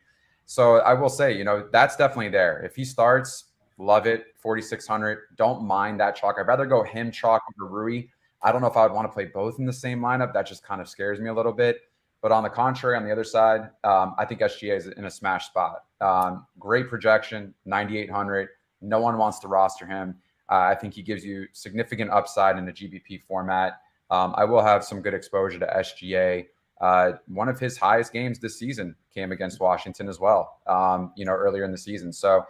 So I will say, that's definitely there. If he starts, love it. 4,600. Don't mind that chalk. I'd rather go him chalk over Rui. I don't know if I would want to play both in the same lineup. That just kind of scares me a little bit. But on the contrary, on the other side, I think SGA is in a smash spot. Great projection, 9,800. No one wants to roster him. I think he gives you significant upside in the GBP format. I will have some good exposure to SGA. One of his highest games this season came against Washington as well, earlier in the season. So,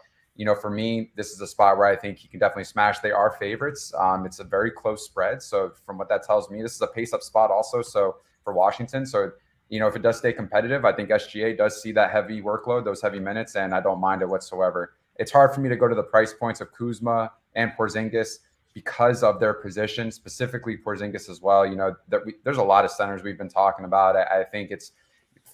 for me, this is a spot where I think he can definitely smash. They are favorites. It's a very close spread. So from what that tells me, this is a pace-up spot also. So for Washington. So, if it does stay competitive, I think SGA does see that heavy workload, those heavy minutes, and I don't mind it whatsoever. It's hard for me to go to the price points of Kuzma and Porzingis because of their position, specifically Porzingis as well. There's a lot of centers we've been talking about. I think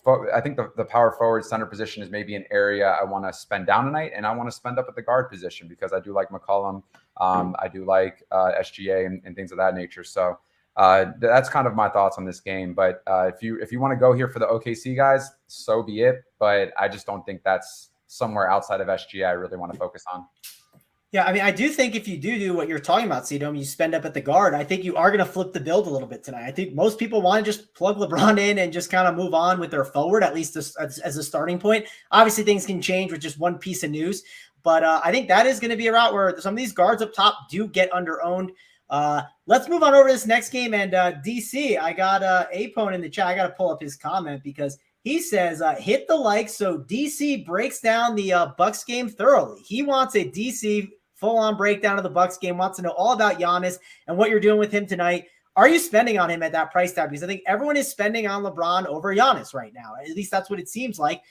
the power forward center position is maybe an area I want to spend down tonight, and I want to spend up at the guard position because I do like McCollum. I do like SGA and things of that nature. So that's kind of my thoughts on this game. But if you want to go here for the OKC guys, so be it. But I just don't think that's somewhere outside of SGA I really want to focus on. Yeah, I mean, I do think if you do what you're talking about, CDome, you spend up at the guard. I think you are going to flip the build a little bit tonight. I think most people want to just plug LeBron in and just kind of move on with their forward, at least as a starting point. Obviously, things can change with just one piece of news, but I think that is going to be a route where some of these guards up top do get under-owned. Let's move on over to this next game. And DC, I got Apone in the chat. I got to pull up his comment because he says, hit the like so DC breaks down the Bucks game thoroughly. He wants a DC full-on breakdown of the Bucks game, wants to know all about Giannis and what you're doing with him tonight. Are you spending on him at that price tag? Because I think everyone is spending on LeBron over Giannis right now. At least that's what it seems like.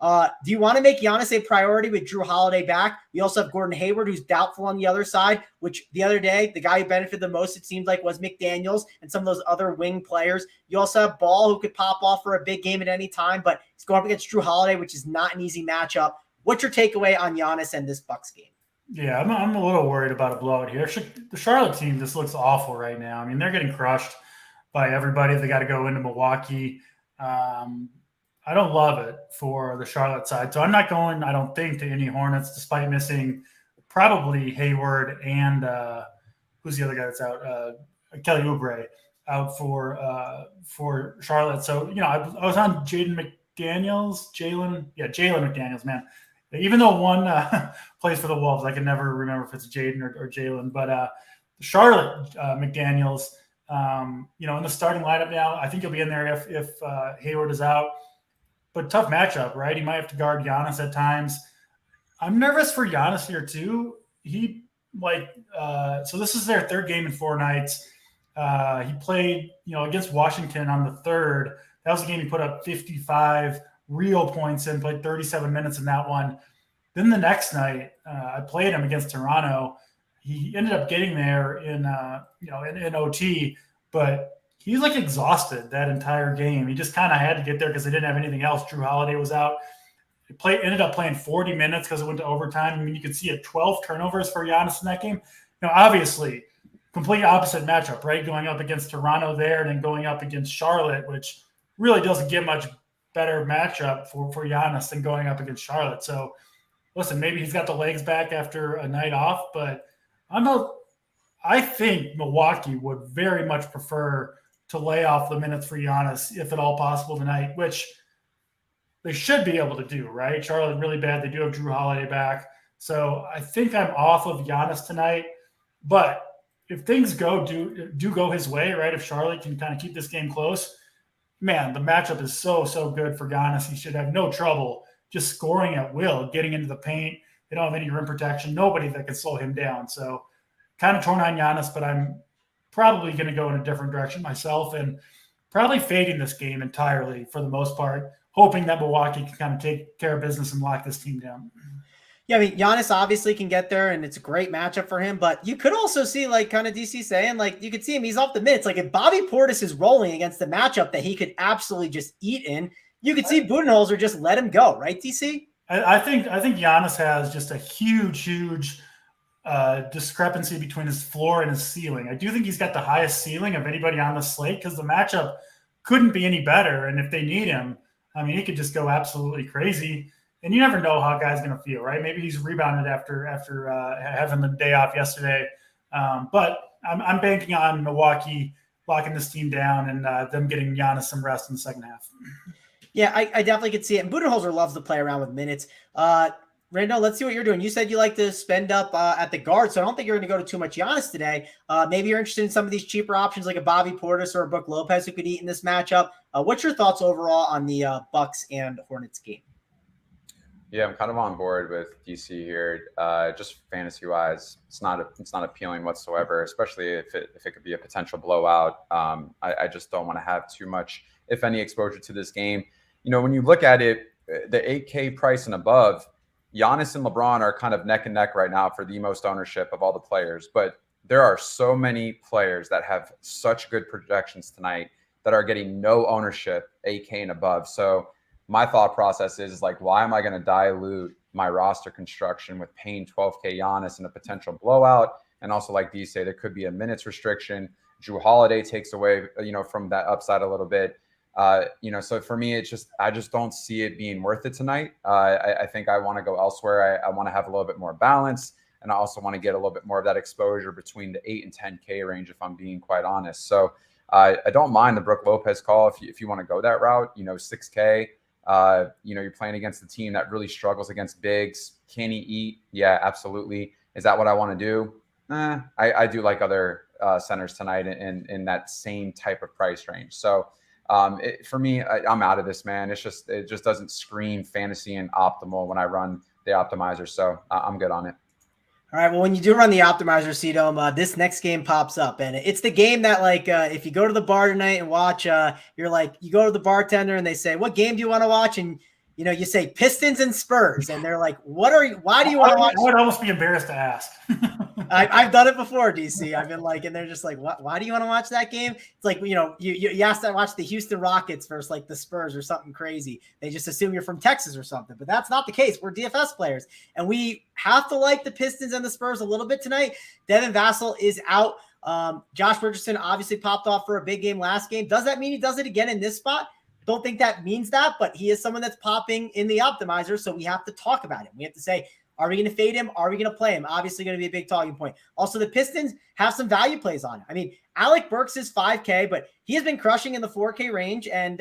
Do you want to make Giannis a priority with Jrue Holiday back? We also have Gordon Hayward, who's doubtful on the other side, which the other day, the guy who benefited the most, it seemed like, was McDaniels and some of those other wing players. You also have Ball, who could pop off for a big game at any time, but he's going up against Jrue Holiday, which is not an easy matchup. What's your takeaway on Giannis and this Bucks game? Yeah, I'm a little worried about a blowout here. The Charlotte team just looks awful right now. I mean, they're getting crushed by everybody. They got to go into Milwaukee. I don't love it for the Charlotte side. So I'm not going, I don't think, to any Hornets, despite missing probably Hayward and who's the other guy that's out? Kelly Oubre out for Charlotte. So, I was on Jalen McDaniels, man. Even though one plays for the Wolves, I can never remember if it's Jaden or Jalen. But Charlotte McDaniels, in the starting lineup now, I think he'll be in there if Hayward is out. But tough matchup, right? He might have to guard Giannis at times. I'm nervous for Giannis here too. So this is their third game in 4 nights. He played, against Washington on the 3rd. That was the game he put up 55 real points in, played 37 minutes in that one. Then the next night, I played him against Toronto. He ended up getting there in OT, but he's exhausted that entire game. He just kind of had to get there because they didn't have anything else. Jrue Holiday was out. He ended up playing 40 minutes because it went to overtime. I mean, you could see 12 turnovers for Giannis in that game. Obviously, complete opposite matchup, right? Going up against Toronto there and then going up against Charlotte, which really doesn't get much better matchup for Giannis than going up against Charlotte. So, listen, maybe he's got the legs back after a night off, but I think Milwaukee would very much prefer to lay off the minutes for Giannis, if at all possible tonight, which they should be able to do, right? Charlotte really bad. They do have Jrue Holiday back. So I think I'm off of Giannis tonight. But if things do go his way, right, if Charlotte can kind of keep this game close, man, the matchup is so good for Giannis. He should have no trouble just scoring at will, getting into the paint. They don't have any rim protection, nobody that can slow him down. So kind of torn on Giannis, but I'm probably going to go in a different direction myself and probably fading this game entirely for the most part, hoping that Milwaukee can kind of take care of business and lock this team down. Yeah, I mean, Giannis obviously can get there, and it's a great matchup for him. But you could also see, kind of DC saying, you could see him, he's off the minutes. If Bobby Portis is rolling against the matchup that he could absolutely just eat in, you could see Budenholzer just let him go, right, DC? I think Giannis has just a huge discrepancy between his floor and his ceiling. I do think he's got the highest ceiling of anybody on the slate because the matchup couldn't be any better. And if they need him, I mean, he could just go absolutely crazy. And you never know how a guy's going to feel, right? Maybe he's rebounded after having the day off yesterday. But I'm banking on Milwaukee locking this team down and them getting Giannis some rest in the second half. Yeah, I definitely could see it. And Budenholzer loves to play around with minutes. Randall, let's see what you're doing. You said you like to spend up at the guard, so I don't think you're going to go to too much Giannis today. Maybe you're interested in some of these cheaper options like a Bobby Portis or a Brook Lopez who could eat in this matchup. What's your thoughts overall on the Bucks and Hornets game? Yeah, I'm kind of on board with DC here. Just fantasy-wise, it's not appealing whatsoever, especially if it could be a potential blowout. I just don't want to have too much, if any, exposure to this game. When you look at it, the 8K price and above, Giannis and LeBron are kind of neck and neck right now for the most ownership of all the players. But there are so many players that have such good projections tonight that are getting no ownership, 8K and above. So my thought process is why am I going to dilute my roster construction with paying 12K Giannis in a potential blowout? And also, like D say, there could be a minutes restriction. Jrue Holiday takes away, from that upside a little bit. So for me, I just don't see it being worth it tonight. I think I want to go elsewhere. I want to have a little bit more balance. And I also want to get a little bit more of that exposure between the 8 and 10K range, if I'm being quite honest. So I don't mind the Brook Lopez call if you want to go that route, 6K. You're playing against a team that really struggles against bigs. Can he eat? Yeah, absolutely. Is that what I want to do? I do like other centers tonight in that same type of price range. So for me, I'm out of this, man. It just doesn't scream fantasy and optimal when I run the optimizer. So I'm good on it. All right. Well, when you do run the optimizer, CDome, this next game pops up, and it's the game that, like, if you go to the bar tonight and watch, you're like, you go to the bartender and they say, "What game do you want to watch?" And you say Pistons and Spurs, and they're like, "Why do you want to watch?" I would almost be embarrassed to ask. I've done it before, DC. I've been like, and they're just like, why do you want to watch that game? It's like, you asked to watch the Houston Rockets versus like the Spurs or something crazy. They just assume you're from Texas or something, but that's not the case. We're DFS players, and we have to like the Pistons and the Spurs a little bit tonight. Devin Vassell is out. Josh Richardson obviously popped off for a big game last game. Does that mean he does it again in this spot? Don't think that means that, but he is someone that's popping in the optimizer, so we have to talk about him. We have to say, are we going to fade him? Are we going to play him? Obviously going to be a big talking point. Also, the Pistons have some value plays on him. I mean, Alec Burks is 5K, but he has been crushing in the 4K range. And,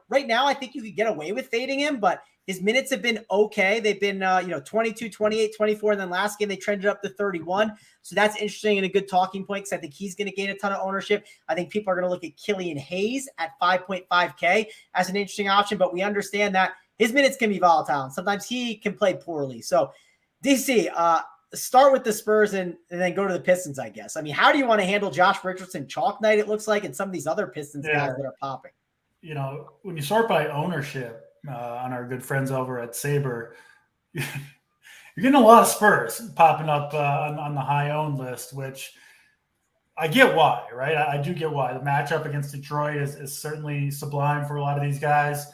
right now I think you could get away with fading him, but his minutes have been okay. They've been, 22, 28, 24. And then last game they trended up to 31. So that's interesting and a good talking point because I think he's going to gain a ton of ownership. I think people are going to look at JTHayes at 5.5K as an interesting option, but we understand that his minutes can be volatile and sometimes he can play poorly. So, DC, start with the Spurs and then go to the Pistons, I guess. I mean, how do you want to handle Josh Richardson chalk night, it looks like, and some of these other Pistons guys that are popping? When you sort by ownership on our good friends over at Sabre, you're getting a lot of Spurs popping up on the high-owned list, which I get why, right? I do get why. The matchup against Detroit is certainly sublime for a lot of these guys.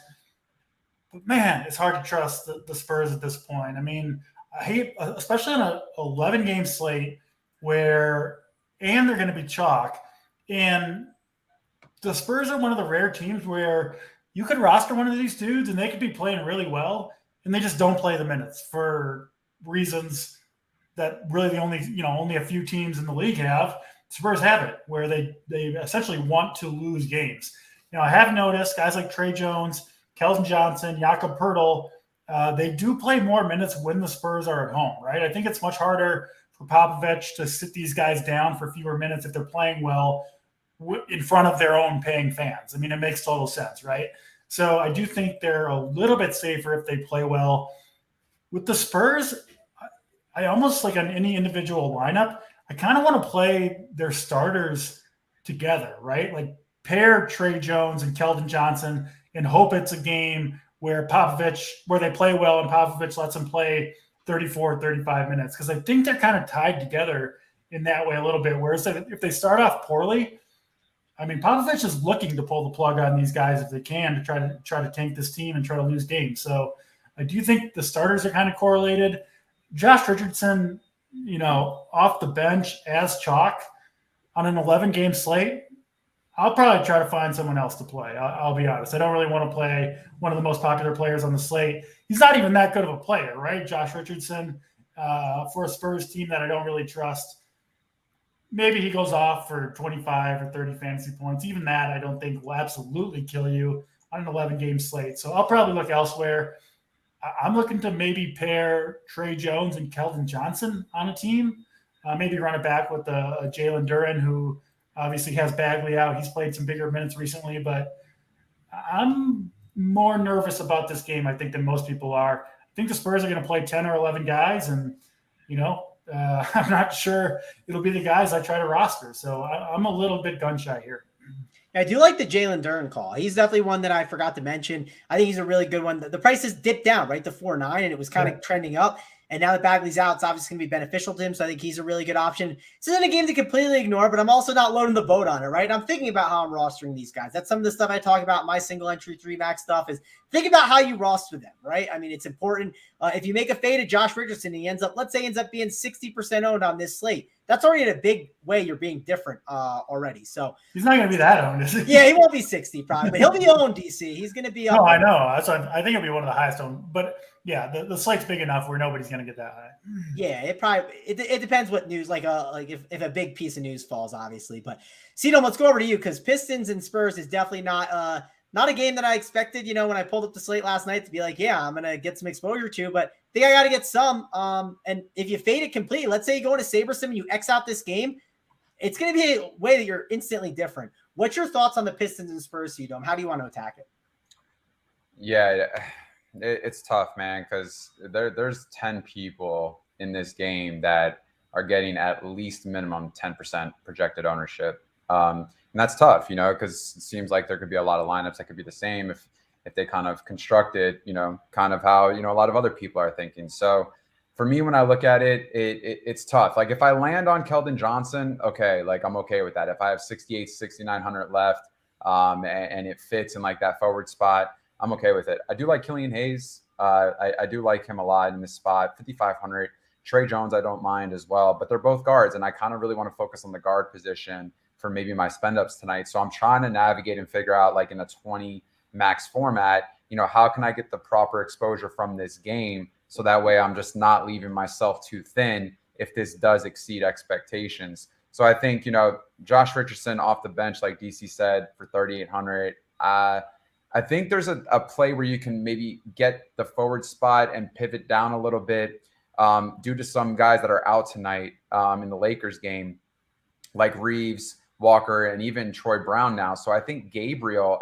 But, man, it's hard to trust the Spurs at this point. I mean, I hate, especially on an 11-game slate they're going to be chalk. And the Spurs are one of the rare teams where you could roster one of these dudes and they could be playing really well, and they just don't play the minutes for reasons that really only a few teams in the league have. Spurs have it, where they essentially want to lose games. I have noticed guys like Trey Jones, Keldon Johnson, Jakob Poeltl, they do play more minutes when the Spurs are at home, right? I think it's much harder for Popovich to sit these guys down for fewer minutes if they're playing well in front of their own paying fans. I mean, it makes total sense, right? So I do think they're a little bit safer if they play well. With the Spurs, I almost like on any individual lineup, I kind of want to play their starters together, right? Like pair Trey Jones and Keldon Johnson and hope it's a game where they play well and Popovich lets them play 34, 35 minutes. Because I think they're kind of tied together in that way a little bit. Whereas if they start off poorly, I mean, Popovich is looking to pull the plug on these guys if they can to try to tank this team and try to lose games. So I do think the starters are kind of correlated. Josh Richardson, off the bench as chalk on an 11-game slate, I'll probably try to find someone else to play. I'll be honest. I don't really want to play one of the most popular players on the slate. He's not even that good of a player, right? Josh Richardson for a Spurs team that I don't really trust. Maybe he goes off for 25 or 30 fantasy points. Even that I don't think will absolutely kill you on an 11-game slate. So I'll probably look elsewhere. I'm looking to maybe pair Trey Jones and Keldon Johnson on a team. Maybe run it back with Jalen Duren, who obviously has Bagley out. He's played some bigger minutes recently, but I'm more nervous about this game, I think, than most people are. I think the Spurs are going to play 10 or 11 guys, and, I'm not sure it'll be the guys I try to roster. So I'm a little bit gun shy here. I do like the Jalen Duren call. He's definitely one that I forgot to mention. I think he's a really good one. The price has dipped down, right, to 4.9, and it was kind of trending up. And now that Bagley's out, it's obviously going to be beneficial to him. So I think he's a really good option. This isn't a game to completely ignore, but I'm also not loading the boat on it, right? I'm thinking about how I'm rostering these guys. That's some of the stuff I talk about. My single entry 3-max stuff is think about how you roster them, right? I mean, it's important. If you make a fade at Josh Richardson, and he ends up being 60% owned on this slate. That's already in a big way you're being different already. So he's not going to be that owned, is he? Yeah, he won't be 60 probably, but he'll be owned, DC. He's going to be up. No, I know. That's what I think he'll be one of the highest owned. But yeah, the slate's big enough where nobody's going to get that high. Yeah, it depends what news, like if a big piece of news falls, obviously. But CDome, let's go over to you because Pistons and Spurs is definitely not not a game that I expected, when I pulled up the slate last night to be like, yeah, I'm going to get some exposure to, but I think I got to get some. And if you fade it completely, let's say you go into SaberSim and you X out this game, it's going to be a way that you're instantly different. What's your thoughts on the Pistons and Spurs, CDome? How do you want to attack it? Yeah, it's tough, man, because there's 10 people in this game that are getting at least minimum 10% projected ownership. And that's tough, because it seems like there could be a lot of lineups that could be the same if they kind of construct it, kind of how, a lot of other people are thinking. So for me, when I look at it, it's tough. Like if I land on Keldon Johnson, okay, like I'm okay with that. If I have 6,900 left and it fits in like that forward spot, I'm okay with it. I do like JTHayes. I do like him a lot in this spot, 5,500. Trey Jones, I don't mind as well, but they're both guards, and I kind of really want to focus on the guard position for maybe my spend ups tonight. So I'm trying to navigate and figure out, like in a 20 max format, how can I get the proper exposure from this game so that way I'm just not leaving myself too thin if this does exceed expectations. So I think, Josh Richardson off the bench, like DC said, for 3,800. I think there's a play where you can maybe get the forward spot and pivot down a little bit due to some guys that are out tonight in the Lakers game, like Reeves, Walker, and even Troy Brown now. So I think Gabriel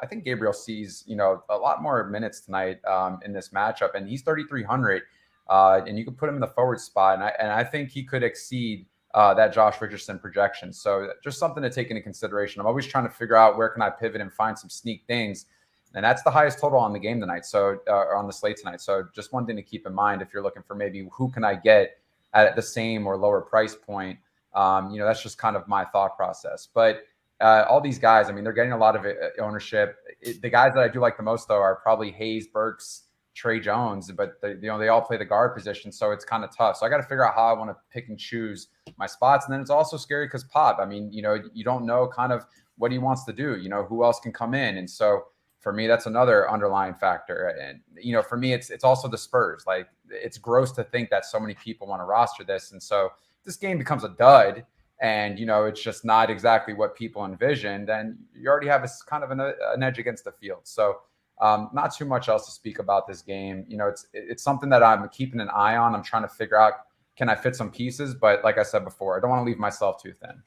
sees, a lot more minutes tonight in this matchup, and he's 3,300, and you can put him in the forward spot. And I think he could exceed that Josh Richardson projection. So just something to take into consideration. I'm always trying to figure out where can I pivot and find some sneak things. And that's the highest total on the game tonight. So on the slate tonight. So just one thing to keep in mind, if you're looking for maybe who can I get at the same or lower price point, that's just kind of my thought process. But all these guys, they're getting a lot of ownership. The guys that I do like the most, though, are probably Hayes, Burks, Trey Jones, but they all play the guard position. So it's kind of tough. So I got to figure out how I want to pick and choose my spots. And then it's also scary because Pop, you don't know kind of what he wants to do, who else can come in. And so for me, that's another underlying factor. And, for me, it's also the Spurs. Like, it's gross to think that so many people want to roster this. And so if this game becomes a dud and, it's just not exactly what people envisioned, then you already have kind of an edge against the field. So not too much else to speak about this game. It's something that I'm keeping an eye on. I'm trying to figure out, can I fit some pieces? But like I said before, I don't want to leave myself too thin.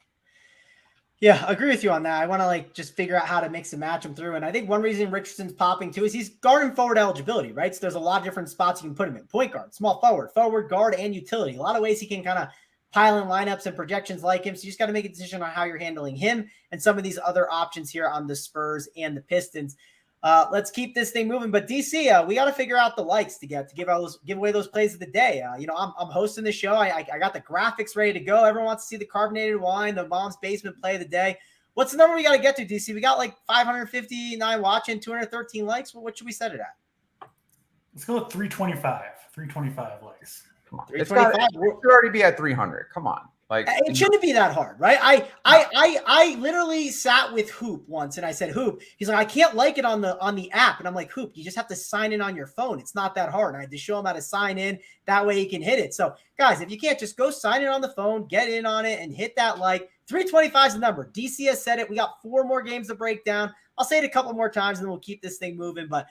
Yeah, I agree with you on that. I want to just figure out how to mix and match them through. And I think one reason Richardson's popping too is he's guard and forward eligibility, right? So there's a lot of different spots you can put him in. Point guard, small forward, guard, and utility. A lot of ways he can kind of pile in lineups and projections like him. So you just got to make a decision on how you're handling him and some of these other options here on the Spurs and the Pistons. Let's keep this thing moving. But DC, we got to figure out the likes to give away those plays of the day. I'm hosting the show. I got the graphics ready to go. Everyone wants to see the carbonated wine, the mom's basement play of the day. What's the number we got to get to, DC? We got like 559 watching, 213 likes. What should we set it at? Let's go with 325. 325 likes. Come on. It should already be at 300. Come on. Like, it shouldn't be that hard, right? I literally sat with Hoop once and I said, Hoop, he's like, I can't like it on the app. And I'm like, Hoop, you just have to sign in on your phone. It's not that hard. And I had to show him how to sign in. That way he can hit it. So guys, if you can't, just go sign in on the phone, get in on it and hit that like. 325 is the number. DC has said it. We got 4 more games to break down. I'll say it a couple more times and then we'll keep this thing moving. But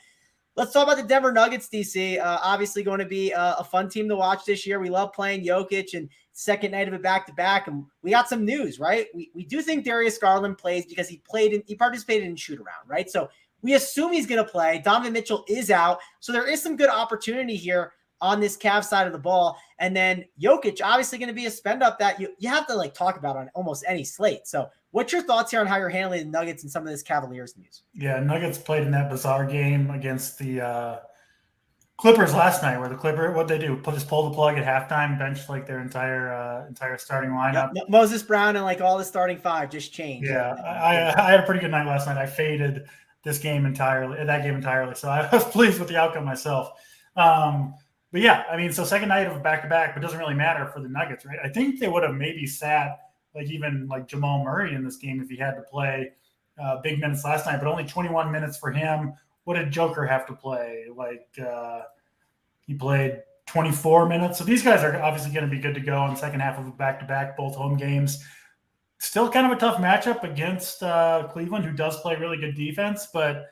let's talk about the Denver Nuggets, DC. Obviously going to be a fun team to watch this year. We love playing Jokic and second night of a back-to-back. And we got some news, right? We do think Darius Garland plays because he participated in shoot-around, right? So we assume he's going to play. Donovan Mitchell is out. So there is some good opportunity here on this Cavs side of the ball. And then Jokic, obviously going to be a spend-up that you have to talk about on almost any slate. So what's your thoughts here on how you're handling the Nuggets and some of this Cavaliers news? Yeah, Nuggets played in that bizarre game against the Clippers last night, where what'd they do? Just pull the plug at halftime, bench their entire starting lineup. Yep. Moses Brown and all the starting 5 just changed. Yeah, I had a pretty good night last night. I faded that game entirely. So I was pleased with the outcome myself. But yeah, so second night of a back-to-back, but it doesn't really matter for the Nuggets, right? I think they would have maybe sat even Jamal Murray in this game if he had to play big minutes last night, but only 21 minutes for him. What did Joker have to play? He played 24 minutes. So these guys are obviously going to be good to go in the second half of a back-to-back, both home games. Still kind of a tough matchup against Cleveland, who does play really good defense, but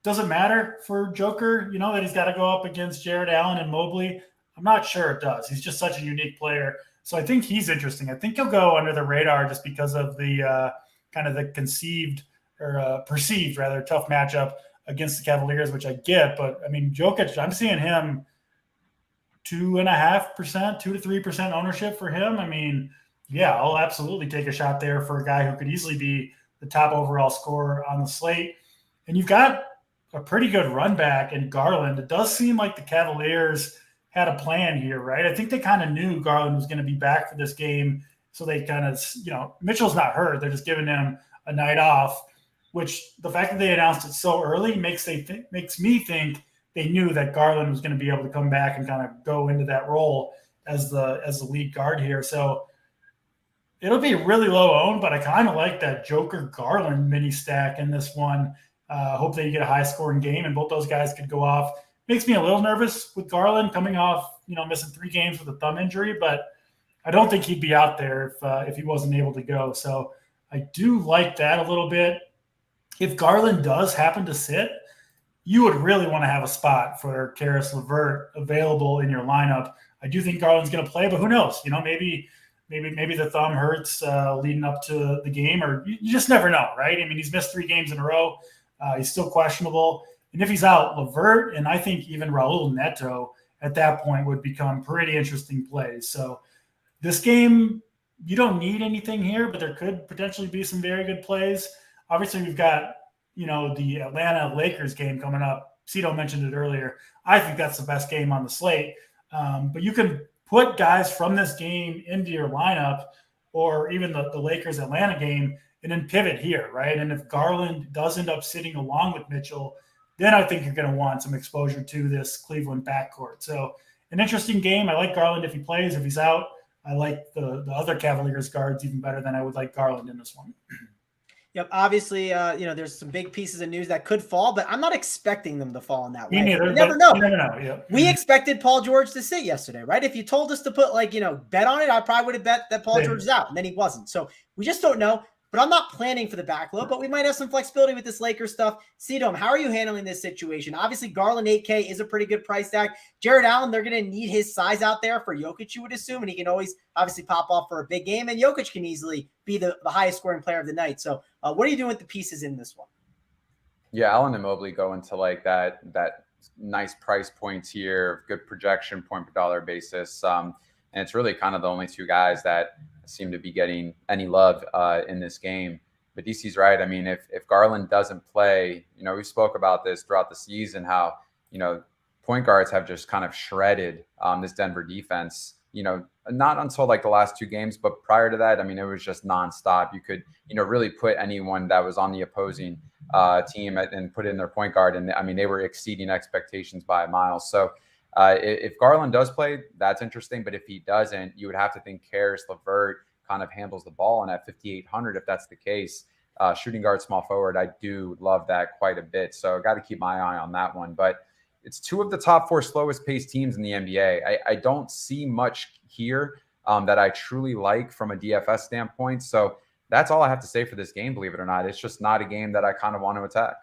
Does it matter for Joker, that he's got to go up against Jared Allen and Mobley? I'm not sure it does. He's just such a unique player. So I think he's interesting. I think he'll go under the radar just because of the kind of the perceived tough matchup against the Cavaliers, which I get. But I mean, Jokic, I'm seeing him 2.5%, 2 to 3% ownership for him. I mean, yeah, I'll absolutely take a shot there for a guy who could easily be the top overall scorer on the slate. And you've got a pretty good run back in Garland. It does seem like the Cavaliers had a plan here, right? I think they kind of knew Garland was going to be back for this game. So they kind of, Mitchell's not hurt. They're just giving him a night off, which the fact that they announced it so early makes me think they knew that Garland was going to be able to come back and kind of go into that role as the lead guard here. So it'll be really low owned, but I kind of like that Joker Garland mini stack in this one. Hope that you get a high scoring game and both those guys could go off. Makes me a little nervous with Garland coming off, missing 3 games with a thumb injury, but I don't think he'd be out there if he wasn't able to go. So I do like that a little bit. If Garland does happen to sit, you would really want to have a spot for Karis LeVert available in your lineup. I do think Garland's going to play, but who knows? Maybe the thumb hurts leading up to the game, or you just never know, right? I mean, he's missed 3 games in a row. He's still questionable. And if he's out, LeVert and I think even Raul Neto at that point would become pretty interesting plays. So this game, you don't need anything here, but there could potentially be some very good plays. Obviously, we've got, the Atlanta Lakers game coming up. CeDome mentioned it earlier. I think that's the best game on the slate. But you can put guys from this game into your lineup, or even the Lakers Atlanta game, and then pivot here, right? And if Garland does end up sitting along with Mitchell, then I think you're going to want some exposure to this Cleveland backcourt. So an interesting game. I like Garland if he plays. If he's out, I like the other Cavaliers guards even better than I would like Garland in this one. Yep. Obviously, there's some big pieces of news that could fall, but I'm not expecting them to fall in that way. Me neither. You never know. Yep. We expected Paul George to sit yesterday, right? If you told us to put bet on it, I probably would have bet that Paul George is out, and then he wasn't. So we just don't know. But I'm not planning for the backload, but we might have some flexibility with this Lakers stuff. CeDome, how are you handling this situation? Obviously, Garland 8K is a pretty good price tag. Jared Allen, they're going to need his size out there for Jokic, you would assume, and he can always obviously pop off for a big game, and Jokic can easily be the highest scoring player of the night. So what are you doing with the pieces in this one? Yeah, Allen and Mobley go into that nice price point here, good projection point per dollar basis. And it's really kind of the only 2 guys that seem to be getting any love in this game. But DC's right. I mean, if Garland doesn't play, we spoke about this throughout the season, how, point guards have just kind of shredded this Denver defense, not until the last 2 games, but prior to that, I mean, it was just nonstop. You could, really put anyone that was on the opposing team and put in their point guard. And I mean, they were exceeding expectations by a mile. So if Garland does play, that's interesting. But if he doesn't, you would have to think Karis LeVert kind of handles the ball. And at 5,800, if that's the case, shooting guard, small forward, I do love that quite a bit. So got to keep my eye on that one. But it's 2 of the top 4 slowest paced teams in the NBA. I don't see much here that I truly like from a DFS standpoint. So that's all I have to say for this game, believe it or not. It's just not a game that I kind of want to attack.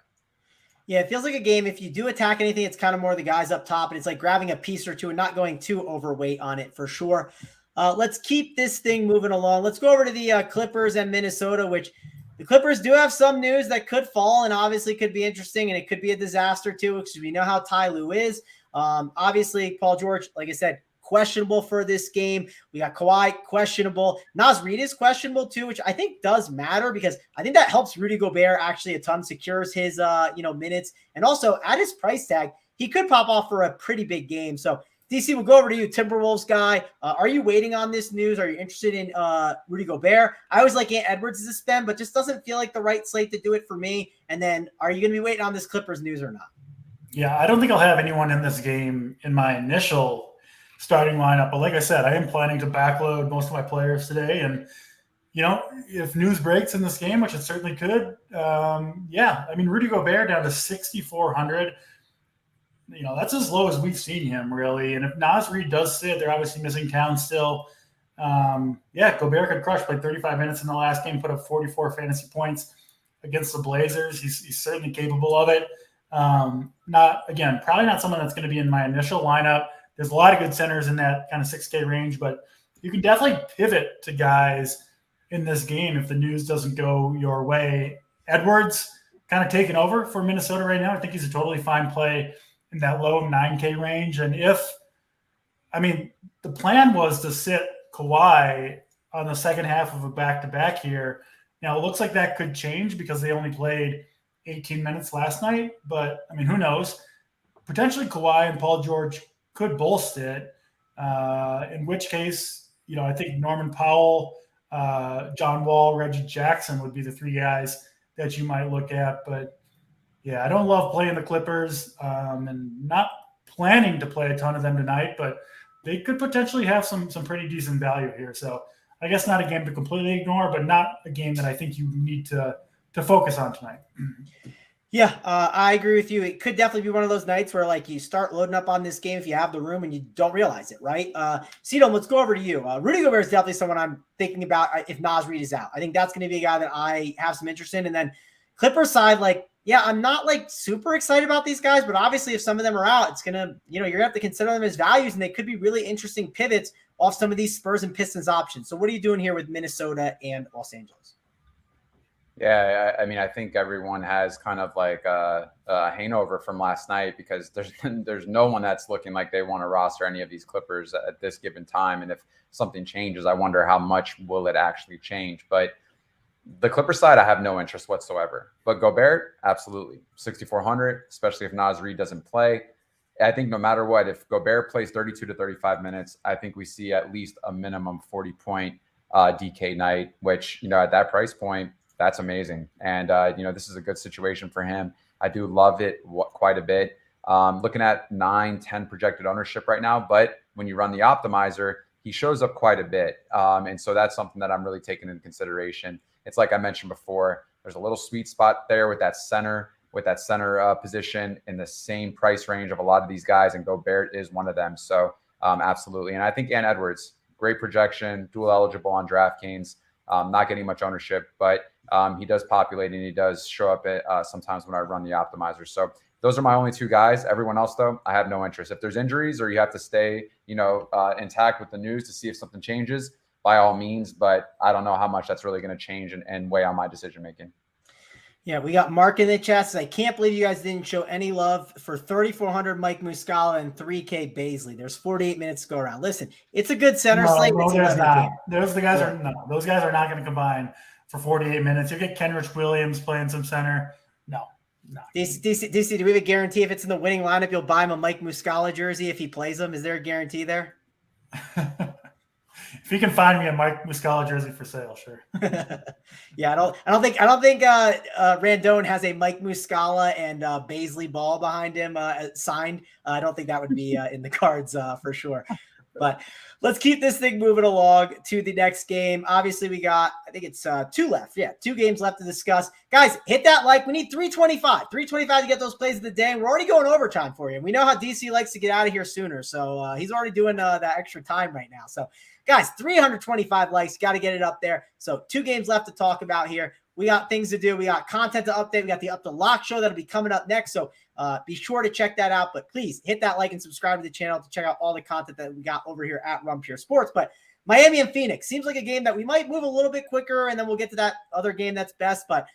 Yeah, it feels like a game. If you do attack anything, it's kind of more the guys up top, and it's like grabbing a piece or 2 and not going too overweight on it for sure. Let's keep this thing moving along. Let's go over to the Clippers and Minnesota, which the Clippers do have some news that could fall and obviously could be interesting, and it could be a disaster too, because we know how Ty Lue is. Obviously, Paul George, like I said, questionable for this game. We got Kawhi questionable. Naz Reid is questionable too, which I think does matter because I think that helps Rudy Gobert actually a ton, secures his minutes, and also at his price tag, he could pop off for a pretty big game. So DC, we'll go over to you, Timberwolves guy. Are you waiting on this news? Are you interested in Rudy Gobert? I always like Ant Edwards as a spend, but just doesn't feel like the right slate to do it for me. And then are you going to be waiting on this Clippers news or not? Yeah, I don't think I'll have anyone in this game in my initial starting lineup. But like I said, I am planning to backload most of my players today. And, if news breaks in this game, which it certainly could, Rudy Gobert down to 6,400. That's as low as we've seen him, really. And if Naz Reid does sit, they're obviously missing Towns still. Gobert could crush by 35 minutes in the last game, put up 44 fantasy points against the Blazers. He's certainly capable of it. Probably not someone that's going to be in my initial lineup. There's a lot of good centers in that kind of 6K range, but you can definitely pivot to guys in this game if the news doesn't go your way. Edwards kind of taking over for Minnesota right now. I think he's a totally fine play in that low 9K range. And the plan was to sit Kawhi on the second half of a back-to-back here. Now, it looks like that could change because they only played 18 minutes last night. But, who knows? Potentially Kawhi and Paul George could both sit, in which case, I think Norman Powell, John Wall, Reggie Jackson would be the three guys that you might look at. But, yeah, I don't love playing the Clippers and not planning to play a ton of them tonight, but they could potentially have some pretty decent value here. So I guess not a game to completely ignore, but not a game that I think you need to focus on tonight. Yeah, I agree with you. It could definitely be one of those nights where you start loading up on this game if you have the room and you don't realize it, right? CDome, let's go over to you. Rudy Gobert is definitely someone I'm thinking about if Naz Reid is out. I think that's going to be a guy that I have some interest in. And then Clippers side, I'm not super excited about these guys, but obviously if some of them are out, it's going to, you're going to have to consider them as values, and they could be really interesting pivots off some of these Spurs and Pistons options. So what are you doing here with Minnesota and Los Angeles? Yeah, I think everyone has kind of a hangover from last night because there's no one that's looking like they want to roster any of these Clippers at this given time. And if something changes, I wonder how much will it actually change. But the Clipper side, I have no interest whatsoever. But Gobert, absolutely. 6,400, especially if Naz Reid doesn't play. I think no matter what, if Gobert plays 32 to 35 minutes, I think we see at least a minimum 40-point DK night, which, at that price point, that's amazing. And, this is a good situation for him. I do love it quite a bit. Looking at 9-10 projected ownership right now, but when you run the optimizer, he shows up quite a bit. And so that's something that I'm really taking into consideration. It's like I mentioned before, there's a little sweet spot there with that center position in the same price range of a lot of these guys, and Gobert is one of them. So absolutely. And I think Ant Edwards, great projection, dual eligible on DraftKings, not getting much ownership, but he does populate and he does show up at sometimes when I run the optimizer. So those are my only two guys. Everyone else, though, I have no interest. If there's injuries or you have to stay, intact with the news to see if something changes, by all means, but I don't know how much that's really going to change and weigh on my decision-making. Yeah, we got Mark in the chat. Says, I can't believe you guys didn't show any love for 3,400 Mike Muscala and 3K Baisley. There's 48 minutes to go around. Listen, it's a good center slate. Those guys are not going to combine for 48 minutes. You get Kenrich Williams playing some center. No. DC, do we have a guarantee if it's in the winning lineup, you'll buy him a Mike Muscala jersey if he plays them? Is there a guarantee there? If you can find me a Mike Muscala jersey for sale, sure. Yeah, I don't think Randone has a Mike Muscala and Baisley Ball behind him signed. I don't think that would be in the cards for sure. But let's keep this thing moving along to the next game. Obviously, we got, I think it's 2 left. Yeah, 2 games left to discuss. Guys, hit that like. We need 325. 325 to get those plays of the day. We're already going overtime for you. We know how DC likes to get out of here sooner. So he's already doing that extra time right now. So, guys, 325 likes. Got to get it up there. So 2 games left to talk about here. We got things to do. We got content to update. We got the Up to Lock show that'll be coming up next. So be sure to check that out. But please hit that like and subscribe to the channel to check out all the content that we got over here at Run Pure Sports. But Miami and Phoenix seems like a game that we might move a little bit quicker, and then we'll get to that other game that's best. But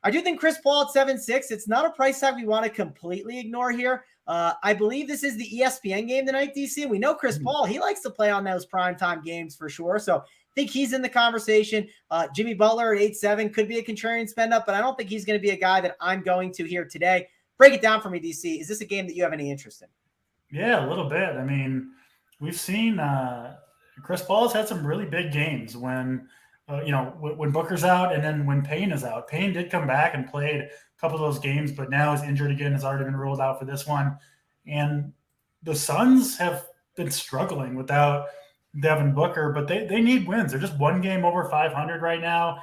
I do think Chris Paul at 7.6, it's not a price tag we want to completely ignore here. I believe this is the ESPN game tonight, DC. And we know Chris Paul, he likes to play on those primetime games for sure. So I think he's in the conversation. Jimmy Butler at 8.7 could be a contrarian spend up, but I don't think he's going to be a guy that I'm going to here today. Break it down for me, DC. Is this a game that you have any interest in? Yeah, a little bit. We've seen Chris Paul's had some really big games when Booker's out and then when Payne is out. Payne did come back and played a couple of those games, but now is injured again, has already been ruled out for this one. And the Suns have been struggling without Devin Booker, but they need wins. They're just one game over 500 right now.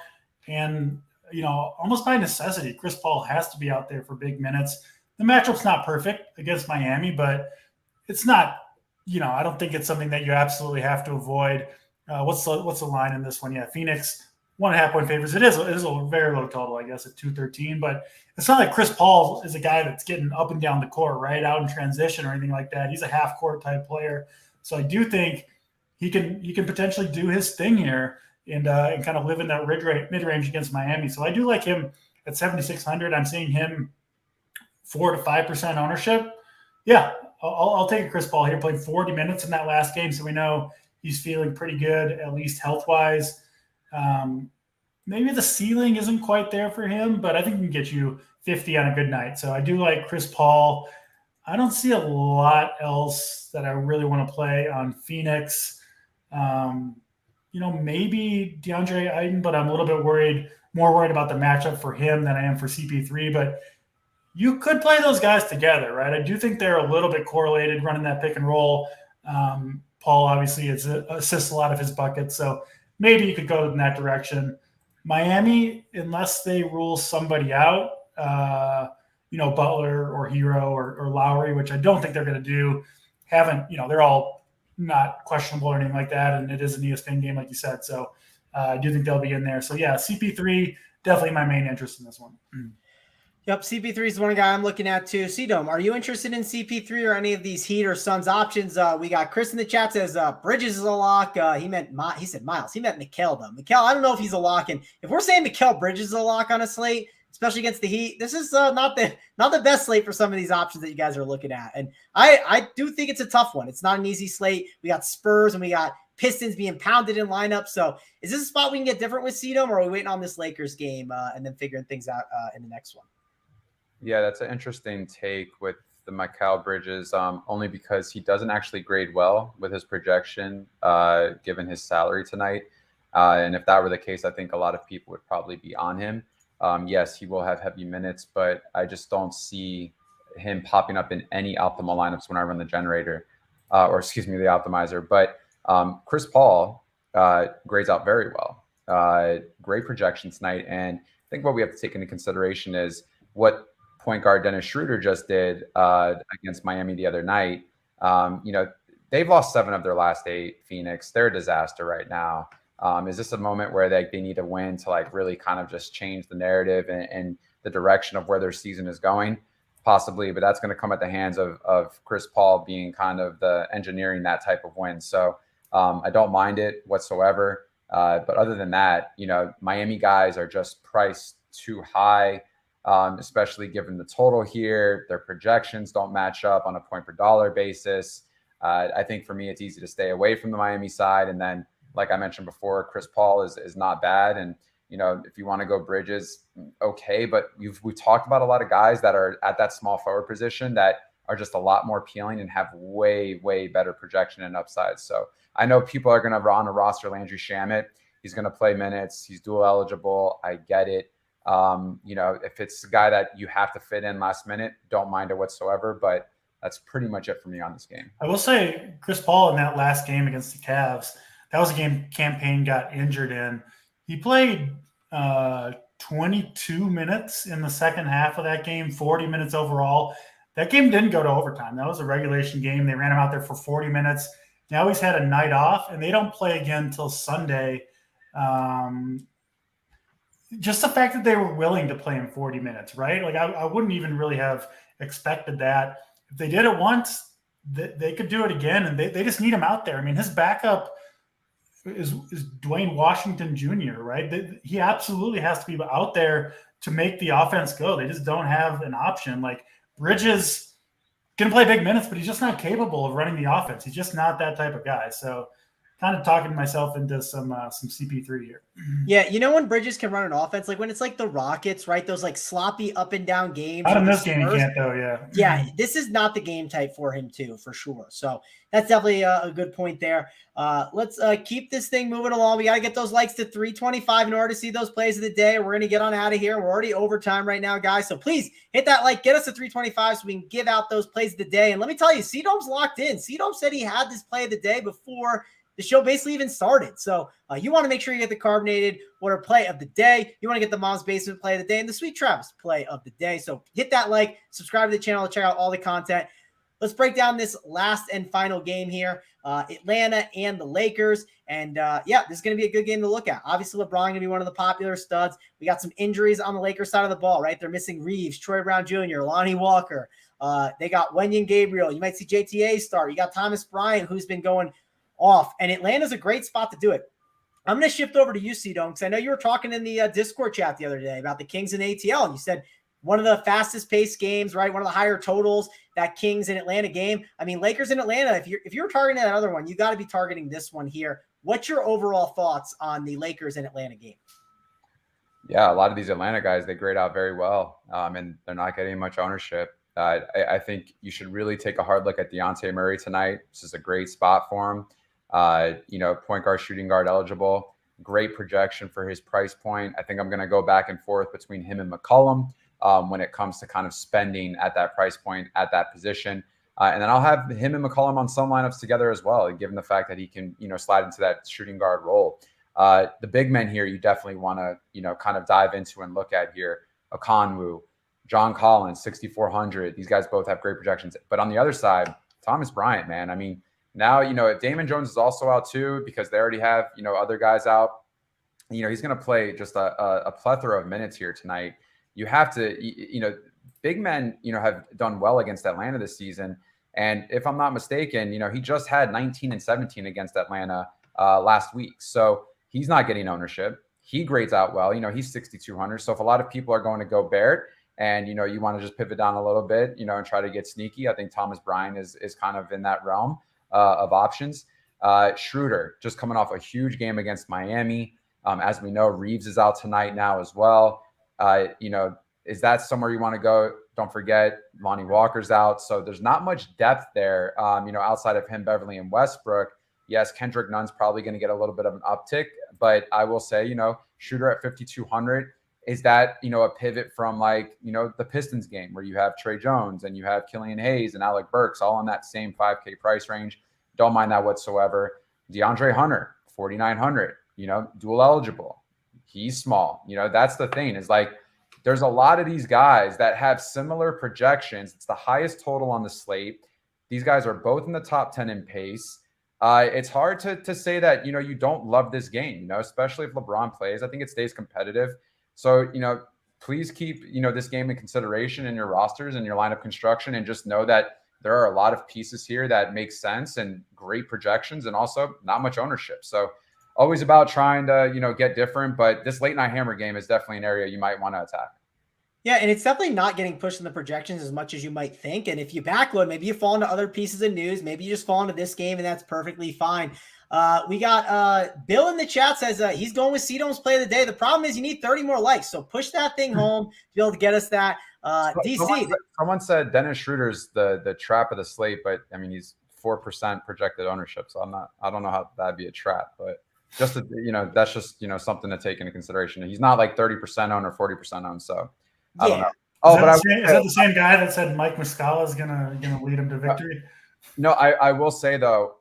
And, almost by necessity, Chris Paul has to be out there for big minutes. The matchup's not perfect against Miami, but it's not, I don't think it's something that you absolutely have to avoid. What's the line in this one? Yeah, Phoenix 1.5 point favors. It is a very low total, I guess, at 213. But it's not like Chris Paul is a guy that's getting up and down the court, right, out in transition or anything like that. He's a half court type player. So I do think he can potentially do his thing here and kind of live in that mid range against Miami. So I do like him at 7,600. I'm seeing him 4 to 5% ownership. Yeah, I'll take a Chris Paul here. Played 40 minutes in that last game, so we know he's feeling pretty good, at least health-wise. Maybe the ceiling isn't quite there for him, but I think he can get you 50 on a good night. So I do like Chris Paul. I don't see a lot else that I really want to play on Phoenix. Maybe DeAndre Ayton, but I'm a little bit more worried about the matchup for him than I am for CP3. But you could play those guys together, right? I do think they're a little bit correlated running that pick and roll. Paul obviously assists a lot of his buckets, so maybe you could go in that direction. Miami, unless they rule somebody out, Butler or Hero or Lowry, which I don't think they're going to do, they're all not questionable or anything like that, and it is an ESPN game, like you said. So I do think they'll be in there. So, yeah, CP3, definitely my main interest in this one. Yep, CP3 is one guy I'm looking at too. CDome, are you interested in CP3 or any of these Heat or Suns options? We got Chris in the chat says Bridges is a lock. He said Miles. He meant Mikal though. Mikal, I don't know if he's a lock. And if we're saying Mikal Bridges is a lock on a slate, especially against the Heat, this is not the best slate for some of these options that you guys are looking at. And I do think it's a tough one. It's not an easy slate. We got Spurs and we got Pistons being pounded in lineup. So is this a spot we can get different with CDome, or are we waiting on this Lakers game and then figuring things out in the next one? Yeah, that's an interesting take with the Mikal Bridges, only because he doesn't actually grade well with his projection, given his salary tonight. And if that were the case, I think a lot of people would probably be on him. Yes, he will have heavy minutes, but I just don't see him popping up in any optimal lineups when I run the generator, the optimizer. But Chris Paul grades out very well. Great projection tonight. And I think what we have to take into consideration is what point guard Dennis Schroeder just did against Miami the other night. They've lost 7 of their last 8. Phoenix, they're a disaster right now. Is this a moment where they need a win to really kind of just change the narrative and the direction of where their season is going? Possibly, but that's going to come at the hands of Chris Paul being kind of the engineering that type of win. So I don't mind it whatsoever. But other than that, Miami guys are just priced too high. Especially given the total here. Their projections don't match up on a point per dollar basis. I think for me, it's easy to stay away from the Miami side. And then, like I mentioned before, Chris Paul is not bad. And, if you want to go Bridges, okay. But we've talked about a lot of guys that are at that small forward position that are just a lot more appealing and have way, way better projection and upside. So I know people are going to run a roster Landry Shamet. He's going to play minutes. He's dual eligible. I get it. If it's a guy that you have to fit in last minute, don't mind it whatsoever. But that's pretty much it for me on this game. I will say Chris Paul in that last game against the Cavs, that was a game Campaign got injured in. He played 22 minutes in the second half of that game, 40 minutes overall. That game didn't go to overtime. That was a regulation game. They ran him out there for 40 minutes. Now he's had a night off, and they don't play again until Sunday. Just the fact that they were willing to play him 40 minutes, right? I wouldn't even really have expected that. If they did it once, they could do it again, and they just need him out there. I mean, his backup is Dwayne Washington Jr., right? He absolutely has to be out there to make the offense go. They just don't have an option. Bridges can play big minutes, but he's just not capable of running the offense. He's just not that type of guy. So kind of talking myself into some CP3 here. Yeah, when Bridges can run an offense, when it's the Rockets, right? Those sloppy up and down games. Not in this game, he can't though. Yeah. Yeah, this is not the game type for him too, for sure. So that's definitely a good point there. Let's keep this thing moving along. We got to get those likes to 325 in order to see those plays of the day. We're going to get on out of here. We're already overtime right now, guys. So please hit that like, get us to 325 so we can give out those plays of the day. And let me tell you, CDome's locked in. CDome said he had this play of the day before the show basically even started. So you want to make sure you get the carbonated water play of the day. You want to get the Mom's Basement play of the day and the Sweet Travis play of the day. So hit that like, subscribe to the channel, check out all the content. Let's break down this last and final game here. Atlanta and the Lakers. And this is going to be a good game to look at. Obviously, LeBron going to be one of the popular studs. We got some injuries on the Lakers side of the ball, right? They're missing Reeves, Troy Brown Jr., Lonnie Walker. They got Wenyen Gabriel. You might see JTHayes start. You got Thomas Bryant, who's been going off. And Atlanta's a great spot to do it. I'm going to shift over to you, CDome, because I know you were talking in the Discord chat the other day about the Kings and ATL, and you said one of the fastest paced games, right? One of the higher totals, that Kings and Atlanta game. I mean, Lakers and Atlanta, if you're targeting that other one, you got to be targeting this one here. What's your overall thoughts on the Lakers and Atlanta game? Yeah, a lot of these Atlanta guys, they grade out very well, and they're not getting much ownership. I think you should really take a hard look at Dejounte Murray tonight. This is a great spot for him. Point guard, shooting guard eligible. Great projection for his price point. I think I'm going to go back and forth between him and McCollum when it comes to kind of spending at that price point at that position. And then I'll have him and McCollum on some lineups together as well, given the fact that he can, slide into that shooting guard role. The big men here, you definitely want to, kind of dive into and look at here. Okongwu, John Collins, 6,400. These guys both have great projections. But on the other side, Thomas Bryant, man. I mean, now, if Damon Jones is also out too, because they already have, other guys out, he's going to play just a plethora of minutes here tonight. You have to, big men, have done well against Atlanta this season. And if I'm not mistaken, he just had 19 and 17 against Atlanta last week. So he's not getting ownership. He grades out well. He's 6,200. So if a lot of people are going to go Barrett and, you want to just pivot down a little bit, and try to get sneaky, I think Thomas Bryant is kind of in that realm of options. Schroeder just coming off a huge game against Miami. As we know, Reeves is out tonight now as well. Is that somewhere you want to go? Don't forget, Lonnie Walker's out. So there's not much depth there, outside of him, Beverly, and Westbrook. Yes, Kendrick Nunn's probably going to get a little bit of an uptick, but I will say, Schroeder at 5,200, is that, a pivot from the Pistons game where you have Trey Jones and you have Killian Hayes and Alec Burks all in that same 5K price range. Don't mind that whatsoever. DeAndre Hunter, 4,900, dual eligible. He's small. That's the thing is there's a lot of these guys that have similar projections. It's the highest total on the slate. These guys are both in the top 10 in pace. It's hard to say that, you don't love this game, especially if LeBron plays. I think it stays competitive. So, please keep, this game in consideration in your rosters and your lineup construction, and just know that there are a lot of pieces here that make sense and great projections and also not much ownership. So always about trying to, get different, but this late night hammer game is definitely an area you might want to attack. Yeah, and it's definitely not getting pushed in the projections as much as you might think. And if you backload, maybe you fall into other pieces of news. Maybe you just fall into this game, and that's perfectly fine. We got Bill in the chat says he's going with CDome's play of the day. The problem is you need 30 more likes. So push that thing home to be able to get us that. DC. Someone said Dennis Schroeder's the trap of the slate, but I mean, he's 4% projected ownership. So I don't know how that'd be a trap, but just to, that's just, something to take into consideration. He's not 30% owned or 40% owned. So I don't know. Is that the same guy that said Mike Muscala is gonna lead him to victory? No, I will say though,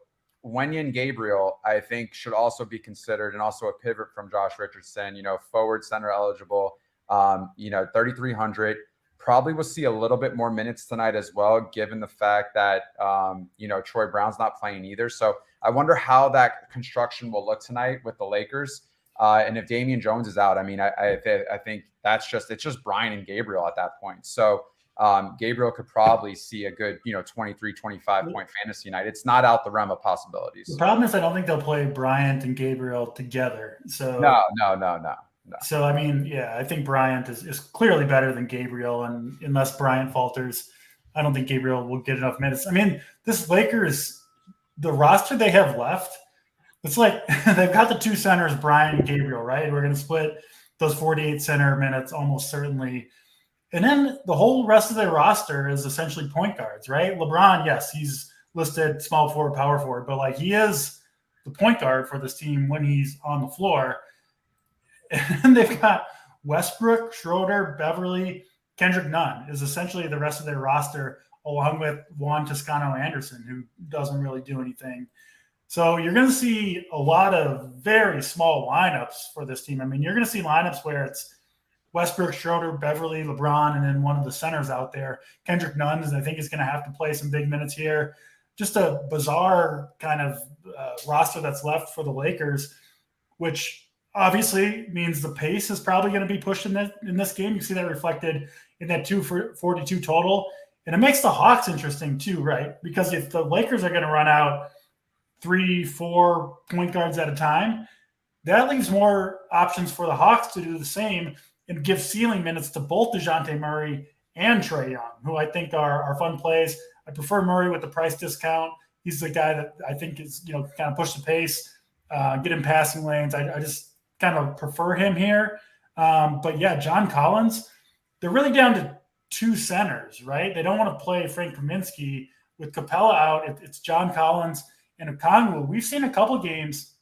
Wenyen Gabriel, I think, should also be considered, and also a pivot from Josh Richardson, forward center eligible, 3,300. Probably will see a little bit more minutes tonight as well, given the fact that, Troy Brown's not playing either. So I wonder how that construction will look tonight with the Lakers. And if Damian Jones is out, I mean, I think it's just Brian and Gabriel at that point. So Gabriel could probably see a good, 23, 25 point fantasy night. It's not out the realm of possibilities. The problem is I don't think they'll play Bryant and Gabriel together. So no. So, I mean, yeah, I think Bryant is clearly better than Gabriel. And unless Bryant falters, I don't think Gabriel will get enough minutes. I mean, this Lakers, the roster they have left, it's they've got the two centers, Bryant and Gabriel, right? We're going to split those 48 center minutes almost certainly. And then the whole rest of their roster is essentially point guards, right? LeBron, yes, he's listed small forward, power forward, but he is the point guard for this team when he's on the floor. And they've got Westbrook, Schroeder, Beverly, Kendrick Nunn is essentially the rest of their roster, along with Juan Toscano-Anderson, who doesn't really do anything. So you're going to see a lot of very small lineups for this team. I mean, you're going to see lineups where it's Westbrook, Schroeder, Beverly, LeBron, and then one of the centers out there. Kendrick Nunn, I think, is going to have to play some big minutes here. Just a bizarre kind of roster that's left for the Lakers, which obviously means the pace is probably going to be pushed in this game. You see that reflected in that 242 total. And it makes the Hawks interesting too, right? Because if the Lakers are going to run out 3-4 point guards at a time, that leaves more options for the Hawks to do the same and give ceiling minutes to both DeJounte Murray and Trae Young, who I think are fun plays. I prefer Murray with the price discount. He's the guy that I think is, kind of push the pace, get in passing lanes. I just kind of prefer him here. But yeah, John Collins, they're really down to two centers, right? They don't want to play Frank Kaminsky with Capella out. It's John Collins and Okongwu. We've seen a couple games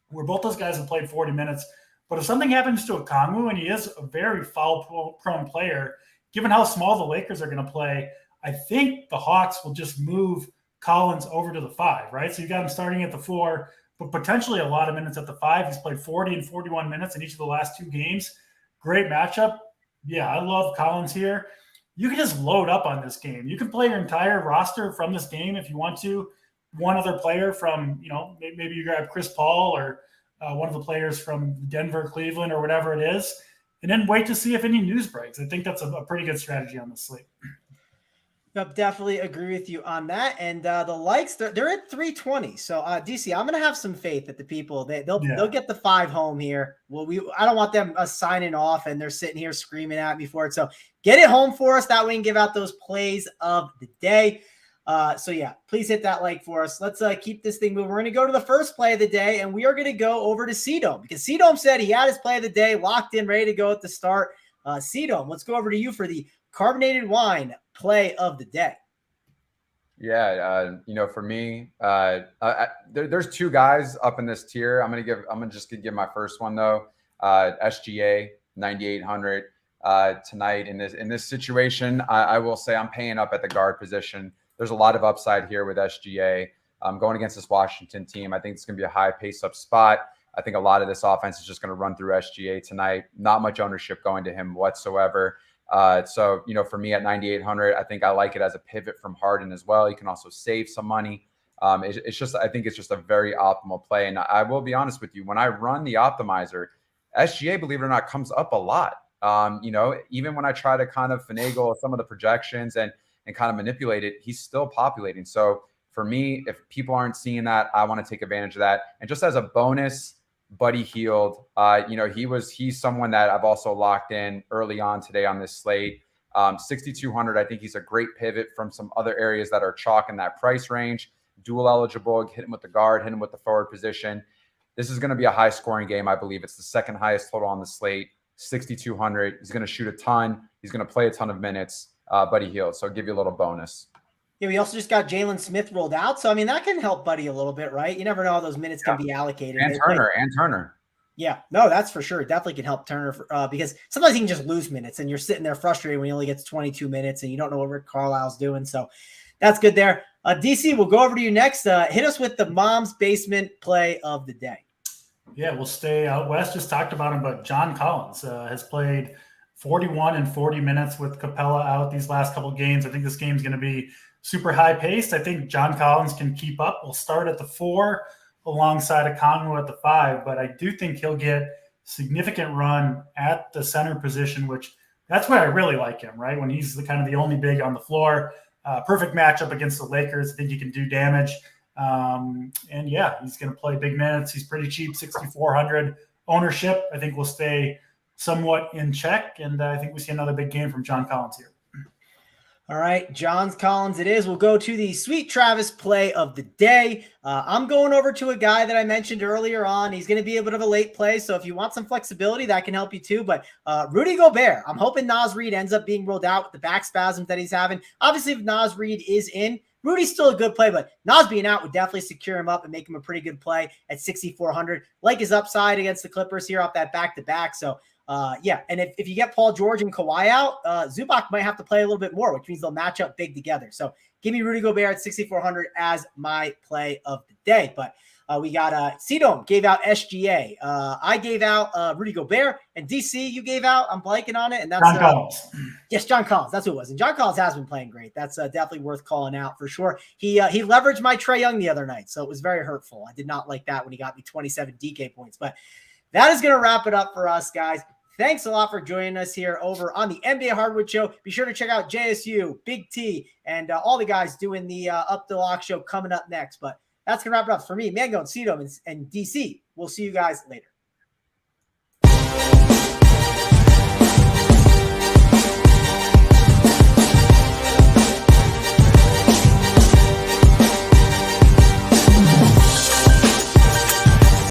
where both those guys have played 40 minutes. But if something happens to Okongwu, and he is a very foul-prone player, given how small the Lakers are going to play, I think the Hawks will just move Collins over to the 5, right? So you got him starting at the 4, but potentially a lot of minutes at the 5. He's played 40 and 41 minutes in each of the last 2 games. Great matchup. Yeah, I love Collins here. You can just load up on this game. You can play your entire roster from this game if you want to. One other player from, maybe you grab Chris Paul or one of the players from Denver, Cleveland, or whatever it is, and then wait to see if any news breaks. I think that's a pretty good strategy on the slate. Yep, definitely agree with you on that. And the likes, they're at 320. So DC, I'm gonna have some faith that the people they'll get the 5 home here. Well, I don't want them signing off and they're sitting here screaming at me for it. So get it home for us. That way we can give out those plays of the day. So yeah, please hit that like for us. Let's keep this thing moving. We're going to go to the first play of the day, and we are going to go over to CDome because CDome said he had his play of the day locked in, ready to go at the start. CDome, let's go over to you for the carbonated wine play of the day. Yeah, for me, there's 2 guys up in this tier. I'm just gonna give my first one though. SGA 9,800 tonight in this situation. I will say I'm paying up at the guard position. There's a lot of upside here with SGA. Going against this Washington team, I think it's going to be a high pace-up spot. I think a lot of this offense is just going to run through SGA tonight. Not much ownership going to him whatsoever. So for me at 9,800, I think I like it as a pivot from Harden as well. You can also save some money. I think it's just a very optimal play. And I will be honest with you, when I run the optimizer, SGA, believe it or not, comes up a lot. Even when I try to kind of finagle some of the projections and kind of manipulate it, he's still populating. So for me, if people aren't seeing that, I want to take advantage of that. And just as a bonus, Buddy Hield, he's someone that I've also locked in early on today on this slate. 6,200. I think he's a great pivot from some other areas that are chalk in that price range. Dual eligible, hit him with the guard, hit him with the forward position. This is going to be a high scoring game. I believe it's the second highest total on the slate. 6,200. He's going to shoot a ton. He's going to play a ton of minutes. Buddy Hield. So I'll give you a little bonus. Yeah, we also just got Jalen Smith rolled out. So, that can help Buddy a little bit, right? You never know how those minutes can be allocated. And Turner. Yeah, no, that's for sure. It definitely can help Turner because sometimes he can just lose minutes and you're sitting there frustrated when he only gets 22 minutes and you don't know what Rick Carlisle's doing. So that's good there. DC, we'll go over to you next. Hit us with the Mom's Basement play of the day. Yeah, we'll stay out west. Just talked about him, but John Collins has played 41 and 40 minutes with Capella out these last couple of games. I think this game's going to be super high paced. I think John Collins can keep up. We'll start at the 4 alongside Okongwu at the 5, but I do think he'll get significant run at the center position, which that's where I really like him, right? When he's the only big on the floor. Perfect matchup against the Lakers. I think he can do damage. And yeah, he's going to play big minutes. He's pretty cheap, 6,400 ownership. I think we'll stay somewhat in check, and I think we see another big game from John Collins here. All right, John Collins it is. We'll go to the Sweet Travis play of the day. I'm going over to a guy that I mentioned earlier on. He's going to be a bit of a late play, so if you want some flexibility, that can help you too. But Rudy Gobert, I'm hoping Naz Reid ends up being rolled out with the back spasms that he's having. Obviously, if Naz Reid is in, Rudy's still a good play, but Naz being out would definitely secure him up and make him a pretty good play at 6,400. Like his upside against the Clippers here off that back-to-back. So, yeah, and if you get Paul George and Kawhi out, Zubac might have to play a little bit more, which means they'll match up big together. So give me Rudy Gobert at 6,400 as my play of the day. But We got CDome gave out SGA. I gave out Rudy Gobert, and DC you gave out. I'm blanking on it, and that's John Collins. Yes, John Collins. That's who it was. And John Collins has been playing great. That's definitely worth calling out for sure. He leveraged my Trae Young the other night, so it was very hurtful. I did not like that when he got me 27 DK points. But that is going to wrap it up for us, guys. Thanks a lot for joining us here over on the NBA Hardwood Show. Be sure to check out JSU, Big T, and all the guys doing the Up the Lock show coming up next. But that's going to wrap it up for me, Mango, and CDome, and DC. We'll see you guys later.